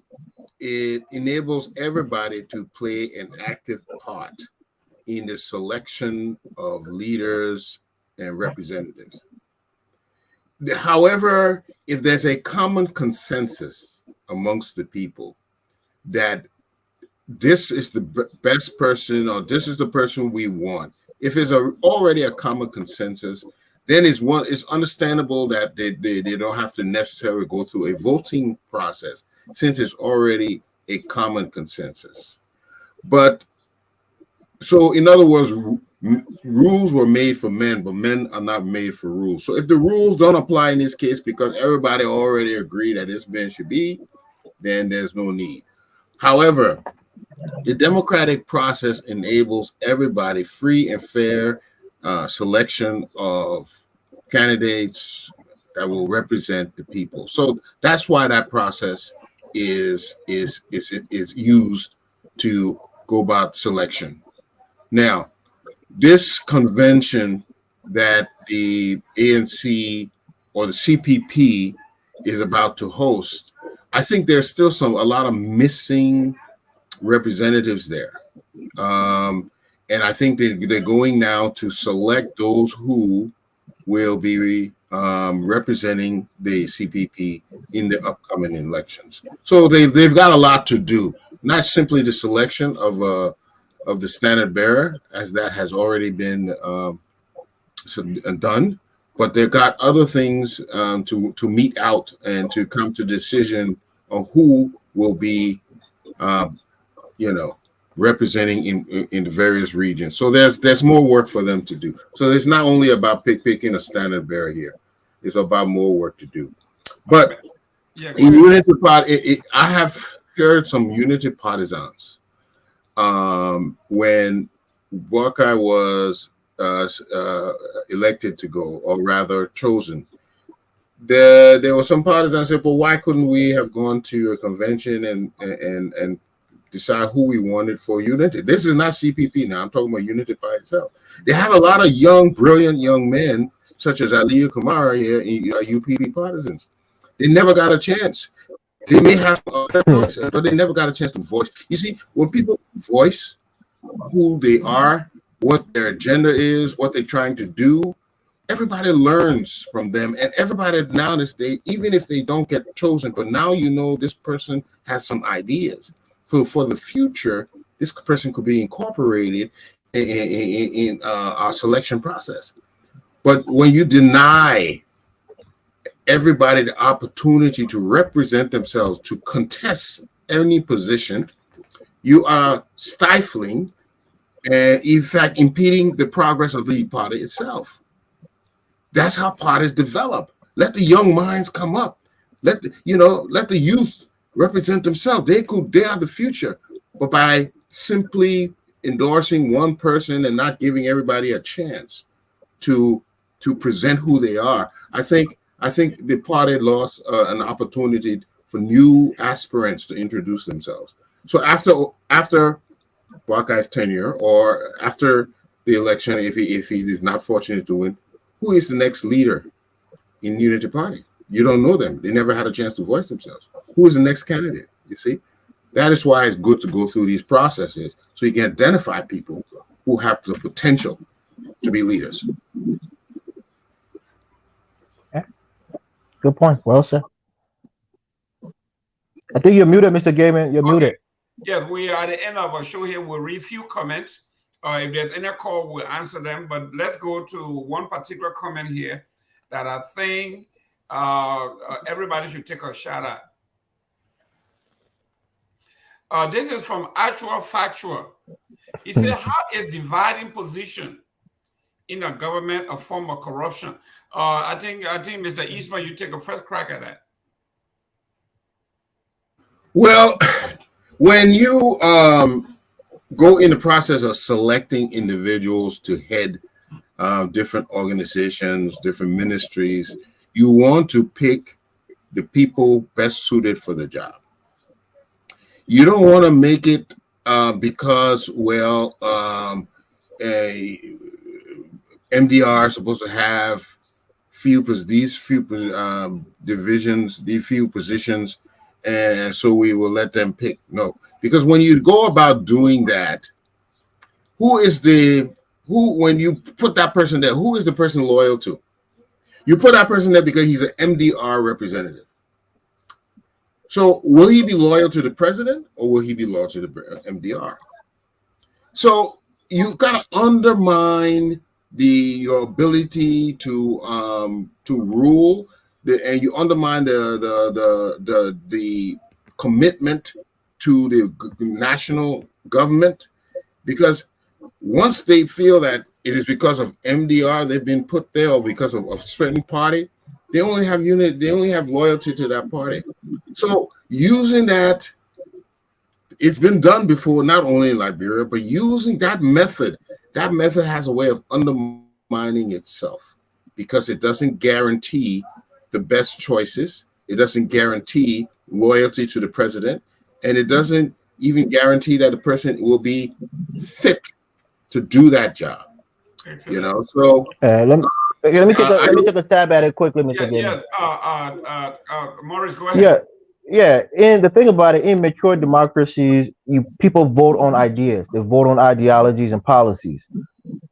it enables everybody to play an active part in the selection of leaders and representatives. However, if there's a common consensus amongst the people that this is the best person or this is the person we want, if it's already a common consensus, then it's understandable that they don't have to necessarily go through a voting process since it's already a common consensus. But so in other words, rules were made for men, but men are not made for rules. So if the rules don't apply in this case because everybody already agreed that this man should be, then there's no need. However, the democratic process enables everybody free and fair selection of candidates that will represent the people. So that's why that process is used to go about selection. Now, this convention that the ANC or the CPP is about to host, I think there's still a lot of missing representatives there. And I think they're going now to select those who will be representing the CPP in the upcoming elections. So they've got a lot to do, not simply the selection of the standard bearer, as that has already been done, but they've got other things to meet out and to come to decision on who will be representing in the various regions. So there's more work for them to do. So it's not only about picking a standard bearer here. It's about more work to do. But in Unity Party, I have heard some Unity partisans when Buckeye was elected to go, or rather chosen. there were some partisans said, "Well, why couldn't we have gone to a convention and decide who we wanted for Unity?" This is not CPP now. I'm talking about Unity by itself. They have a lot of young, brilliant young men, such as Aliyu Kamara here, UPP partisans. They never got a chance. They may have other voice, but they never got a chance to voice. You see, when people voice who they are, what their agenda is, what they're trying to do, everybody learns from them, and everybody now this day, even if they don't get chosen, but now you know this person has some ideas. So for the future, this person could be incorporated in our selection process. But when you deny everybody the opportunity to represent themselves, to contest any position, you are stifling and, in fact, impeding the progress of the party itself. That's how parties develop. Let the young minds come up. Let the youth represent themselves. They are the future. But by simply endorsing one person and not giving everybody a chance to present who they are, I think the party lost an opportunity for new aspirants to introduce themselves. So after Buckeye's tenure, or after the election, if he is not fortunate to win, who is the next leader in Unity Party? You don't know them. They never had a chance to voice themselves. Who is the next candidate? You see, that is why it's good to go through these processes so you can identify people who have the potential to be leaders. Good point. Well said. I think you're muted, Mr. Gaiman. You're muted. Yes, we are at the end of our show here. We'll read few comments. If there's any call, we'll answer them. But let's go to one particular comment here that I think everybody should take a shot at. This is from Actual Factual. He said, how is dividing position in a government a form of corruption? I think Mr. Eastman, you take a first crack at that. Well, when you go in the process of selecting individuals to head different organizations, different ministries, you want to pick the people best suited for the job. You don't want to make it because, well, MDR is supposed to have these few divisions, these few positions, and so we will let them pick. No, because when you go about doing that, when you put that person there, who is the person loyal to? You put that person there because he's an MDR representative. So will he be loyal to the president, or will he be loyal to the MDR? So you kind of undermine your ability to rule, and you undermine the commitment to the national government, because once they feel that it is because of MDR they've been put there, or because of a certain party, they only have loyalty to that party. So using that, it's been done before, not only in Liberia, but using that method has a way of undermining itself, because it doesn't guarantee the best choices. It doesn't guarantee loyalty to the president, and it doesn't even guarantee that the person will be fit to do that job. Excellent. You know, so let me take a stab at it quickly, Mr. Gaiman. Yes. Morris, go ahead. Yeah. And the thing about it, in mature democracies, people vote on ideas. They vote on ideologies and policies.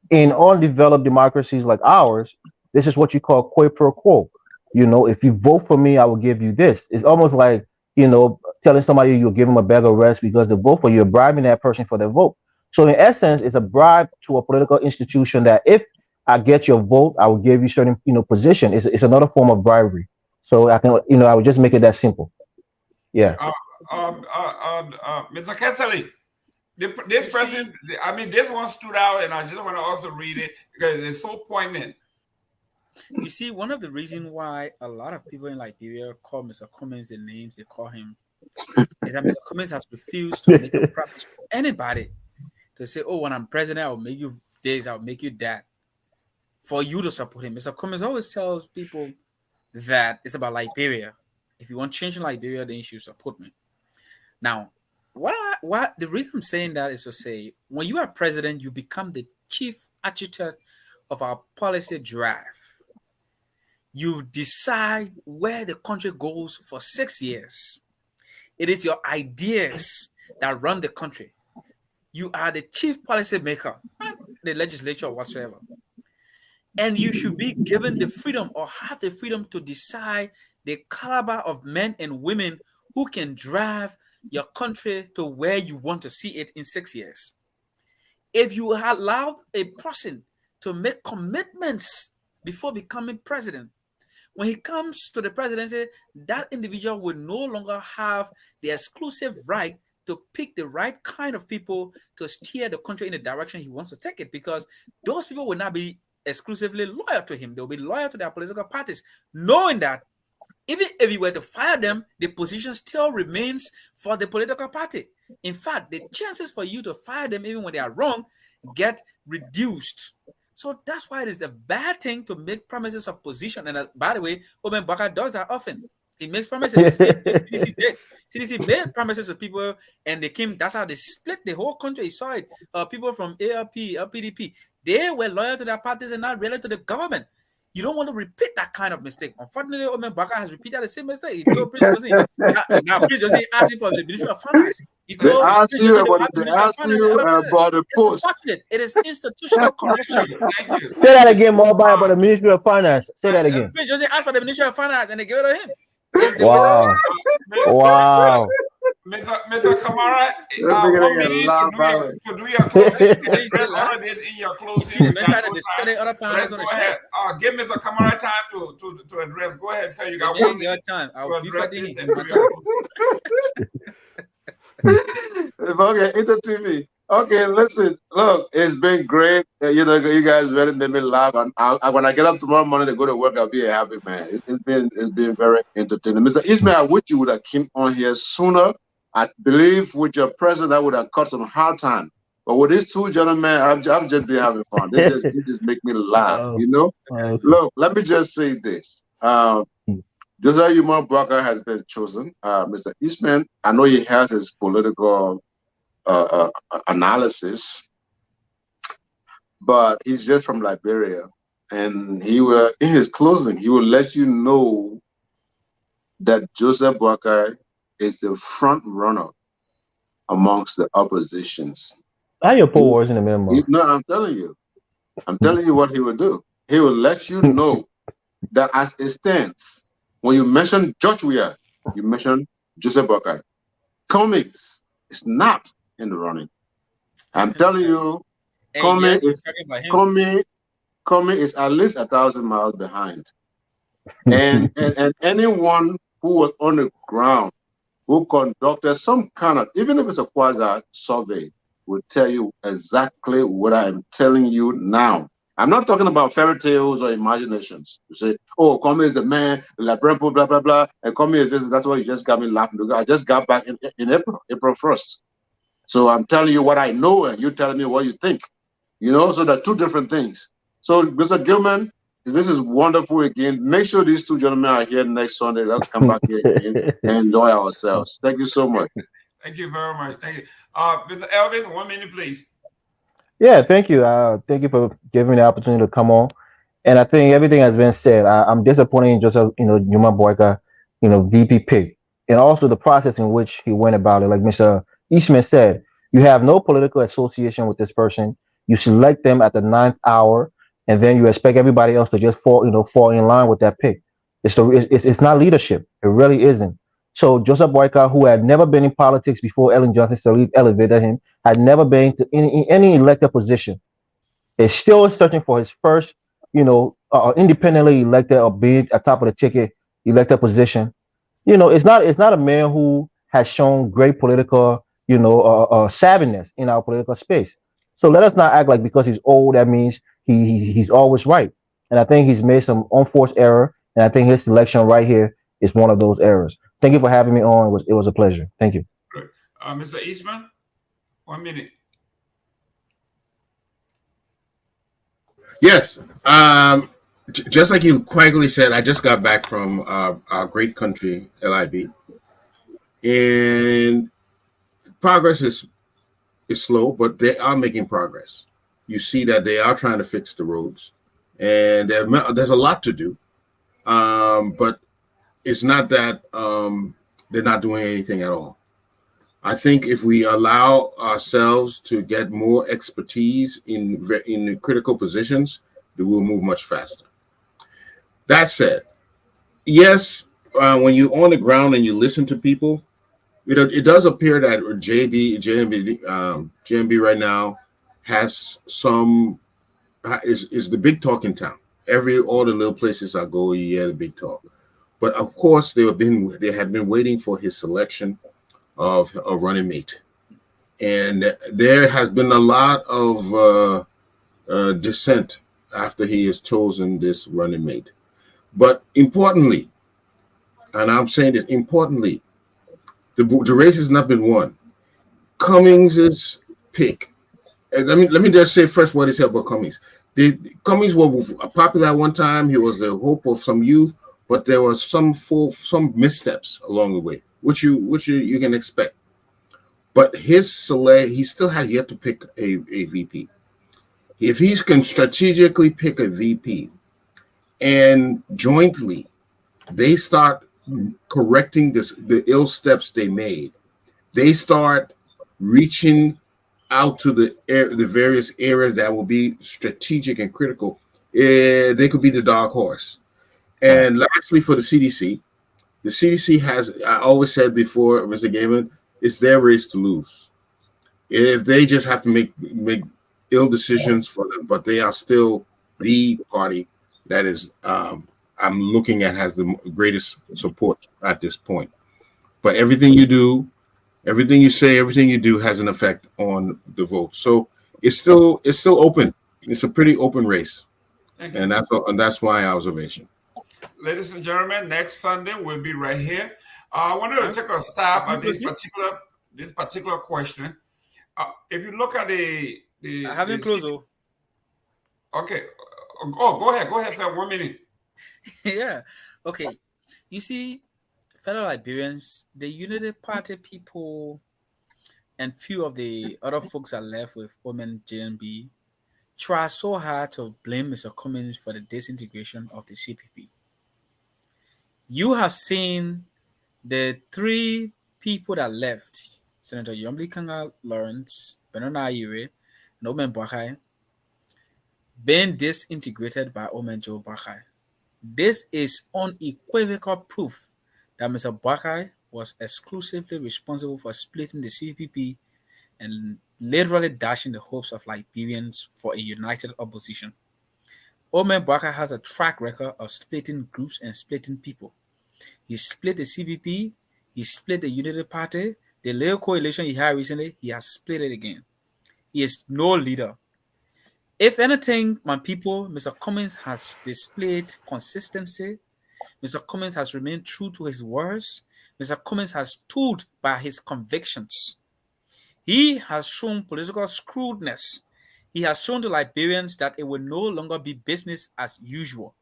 In undeveloped democracies like ours, this is what you call quid pro quo. If you vote for me, I will give you this. It's almost like, telling somebody you'll give them a bag of rice because they vote for you, you're bribing that person for their vote. So in essence, it's a bribe to a political institution that if I get your vote, I will give you certain, position. It's another form of bribery. So I can, I would just make it that simple. Yeah. Mr. Kessley, this person, this one stood out, and I just want to also read it because it's so poignant. You see, one of the reasons why a lot of people in Liberia call Mr. Cummins the names they call him is that Mr. Cummins has refused to make a promise for anybody to say, oh, when I'm president, I'll make you this, I'll make you that, for you to support him. Mr. Cummins always tells people, that it's about Liberia. If you want change in Liberia, then you should support me. Now, what the reason I'm saying that is to say, when you are president, you become the chief architect of our policy draft. You decide where the country goes for 6 years. It is your ideas that run the country. You are the chief policy maker, not the legislature whatsoever. And you should be given the freedom or have the freedom to decide the caliber of men and women who can drive your country to where you want to see it in 6 years. If you allow a person to make commitments before becoming president, when he comes to the presidency, that individual will no longer have the exclusive right to pick the right kind of people to steer the country in the direction he wants to take it, because those people will not be exclusively loyal to him. They'll be loyal to their political parties, knowing that even if you were to fire them, the position still remains for the political party. In fact, the chances for you to fire them, even when they are wrong, get reduced. So that's why it is a bad thing to make promises of position. And by the way, Oben Baka does that often. He makes promises. The same thing CDC did. CDC made promises to people, and they came. That's how they split the whole country. You saw it. People from ALP, PDP, they were loyal to their parties and not loyal to the government. You don't want to repeat that kind of mistake. Unfortunately, Omen Baka has repeated the same mistake. He told Prince Josie. Now Prince Josie asked him for the Ministry of Finance. He They told ask Prince you Josie they will about have it. the They Ministry of ask Finance. you about the It's post. unfortunate. It is institutional corruption. Thank you. Say that again, Mobile, about the Ministry of Finance. Say that again. Prince Josie asked for the Ministry of Finance and they gave it to him. If they were Wow. Wow. Mr. Kamara, They're beginning 1 to minute laugh about it. to do your closing, to then you address still all laugh. of this in your You see, closing. the We man got trying to no discredit other time. Let's panelists on go the show. ahead. Give Mr. Kamara time to address. Go ahead, sir. You Let got me 1 give you minute time. to I'll be address fighting this him and in do my your time. Okay, Inter TV. Okay, listen. Look, it's been great. You guys really made me laugh. And when I get up tomorrow morning to go to work, I'll be a happy man. It's been very entertaining. Mr. Ismail, I wish you would have came on here sooner. I believe with your presence, I would have cut some hard time. But with these two gentlemen, I've just been having fun. They just make me laugh. Oh, okay. Look, let me just say this. Josiah Yuma Barker has been chosen. Mr. Eastman, I know he has his political analysis, but he's just from Liberia. And he will, in his closing, he will let you know that Joseph Boakai is the front runner amongst the oppositions. How you put He, words in the memo? no, I'm telling you what he will do. He will let you know that as it stands, when you mention George Weah, you mention Joseph Boakai. Cummings is not in the running. I'm telling you, And Cummings yet you're is talking about him. Cummings is at least 1,000 miles behind. And anyone who was on the ground who conducted some kind of, even if it's a quasi survey, will tell you exactly what I'm telling you now. I'm not talking about fairy tales or imaginations. You say, oh, Kwame is a man, blah, blah, blah, blah, blah, and Kwame is this, that's why you just got me laughing. I just got back in April 1st. So I'm telling you what I know, and you're telling me what you think. So they're two different things. So, Mr. Gilman, this is wonderful again. Make sure these two gentlemen are here next Sunday. Let's come back here again and enjoy ourselves. Thank you so much. Thank you very much. Thank you. Mr. Elvis, 1 minute, please. Yeah, thank you. Thank you for giving me the opportunity to come on. And I think everything has been said. I'm disappointed in Joseph, Numa Boyka, VP pick, and also the process in which he went about it. Like Mr. Eastman said, you have no political association with this person. You select them at the ninth hour, and then you expect everybody else to just fall in line with that pick. It's not leadership. It really isn't. So Joseph Boyka, who had never been in politics before Ellen Johnson Sirleaf elevated him, had never been to any elected position, is still searching for his first, independently elected or being at top of the ticket elected position. It's not a man who has shown great political, savviness in our political space. So let us not act like because he's old that means he's always right. And I think he's made some unforced error, and I think his selection right here is one of those errors. Thank you for having me on. It was a pleasure. Thank you. Good. Mr. Eastman, 1 minute. Yes. just like you quietly said, I just got back from our great country, LIB, and progress is slow, but they are making progress. You see that they are trying to fix the roads, and there's a lot to do. But it's not that they're not doing anything at all. I think if we allow ourselves to get more expertise in critical positions, we will move much faster. That said, yes, when you're on the ground and you listen to people, it does appear that JMB right now has some is the big talk in town. All the little places I go, you hear the big talk. But of course, they had been waiting for his selection of a running mate, and there has been a lot of dissent after he has chosen this running mate. But importantly, and I'm saying this importantly, the race has not been won. Cummings's pick. And let me just say first what he said about Cummings. Cummings was popular at one time. He was the hope of some youth, but there were some missteps along the way, which you can expect. But he still has yet to pick a VP. If he can strategically pick a VP and jointly they start correcting the ill steps they made, they start reaching out to the various areas that will be strategic and critical. They could be the dark horse. And lastly, for the CDC has, I always said before, Mr. Gaiman, it's their race to lose. If they just have to make ill decisions for them, but they are still the party that is I'm looking at has the greatest support at this point. But everything you do, everything you say, everything you do has an effect on the vote. So it's still open. It's a pretty open race, and that's my observation. Ladies and gentlemen, next Sunday we'll be right here. I wanted to take a stab at this particular question. If you look at I haven't closed though. Okay. Oh, go ahead, sir. 1 minute. Yeah. Okay. You see, fellow Liberians, the Unity Party people and few of the other folks are left with Omen JNB try so hard to blame Mr. Cummings for the disintegration of the CPP. You have seen the three people that left, Senator Yombly Kanga Lawrence, Bernard Ayere, and Omen Bakai, being disintegrated by Omen Joe Bakai. This is unequivocal proof that Mr. Bakai was exclusively responsible for splitting the CPP and literally dashing the hopes of Liberians for a united opposition. Omen Bakai has a track record of splitting groups and splitting people. He split the CPP, he split the Unity Party, the little coalition he had recently, he has split it again. He is no leader. If anything, my people, Mr. Cummings has displayed consistency. Mr. Cummings has remained true to his words. Mr. Cummings has stood by his convictions. He has shown political shrewdness. He has shown the Liberians that it will no longer be business as usual.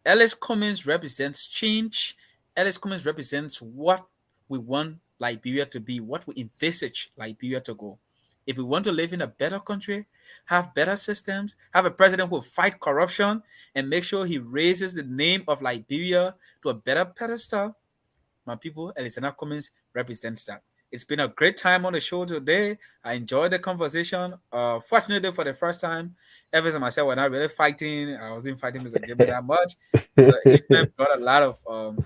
Ellis Cummings represents change. Ellis Cummings represents what we want Liberia to be, what we envisage Liberia to go. If we want to live in a better country, have better systems, have a president who will fight corruption and make sure he raises the name of Liberia to a better pedestal, my people, Alexander Cummings represents that. It's been a great time on the show today. I enjoyed the conversation. Fortunately, for the first time, Evans and myself were not really fighting. I wasn't fighting Mr. Gilbert that much. So Eastman brought a lot of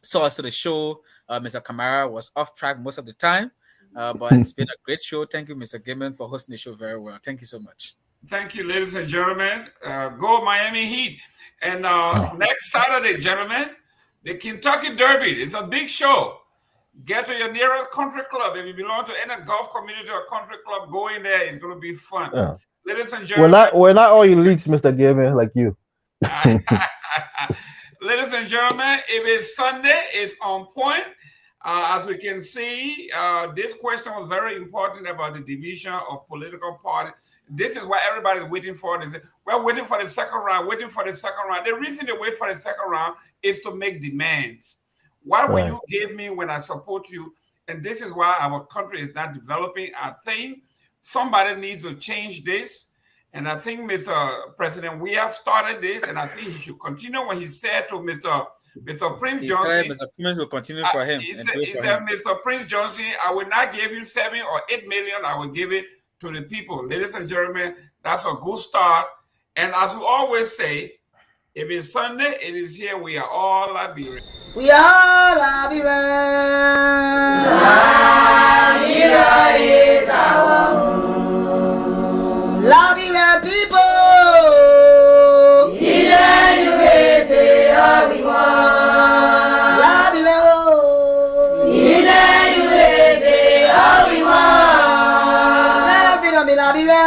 sauce to the show. Mr. Kamara was off track most of the time. But it's been a great show. Thank you, Mr. Gilman, for hosting the show very well. Thank you so much. Thank you, ladies and gentlemen. Go Miami Heat. And next Saturday, gentlemen, the Kentucky Derby. It's a big show. Get to your nearest country club. If you belong to any golf community or country club, go in there. It's going to be fun. Yeah. Ladies and gentlemen. We're not all elites, Mr. Gilman, like you. Ladies and gentlemen, if it's Sunday, it's on point. As we can see, this question was very important about the division of political parties. This is what everybody's waiting for. We're waiting for the second round, waiting for the second round. The reason they wait for the second round is to make demands. What will you give me when I support you? And this is why our country is not developing. I think somebody needs to change this. And I think, Mr. President, we have started this, and I think he should continue what he said to Mr. Prince Johnson. Mr. Prince will continue for him. He said, Mr. Prince Johnson, I will not give you 7 or 8 million. I will give it to the people. Ladies and gentlemen, that's a good start. And as we always say, if it's Sunday, it is here. We are all Liberians. We are Liberians. Liberia is our home. Liberian people. Liberia.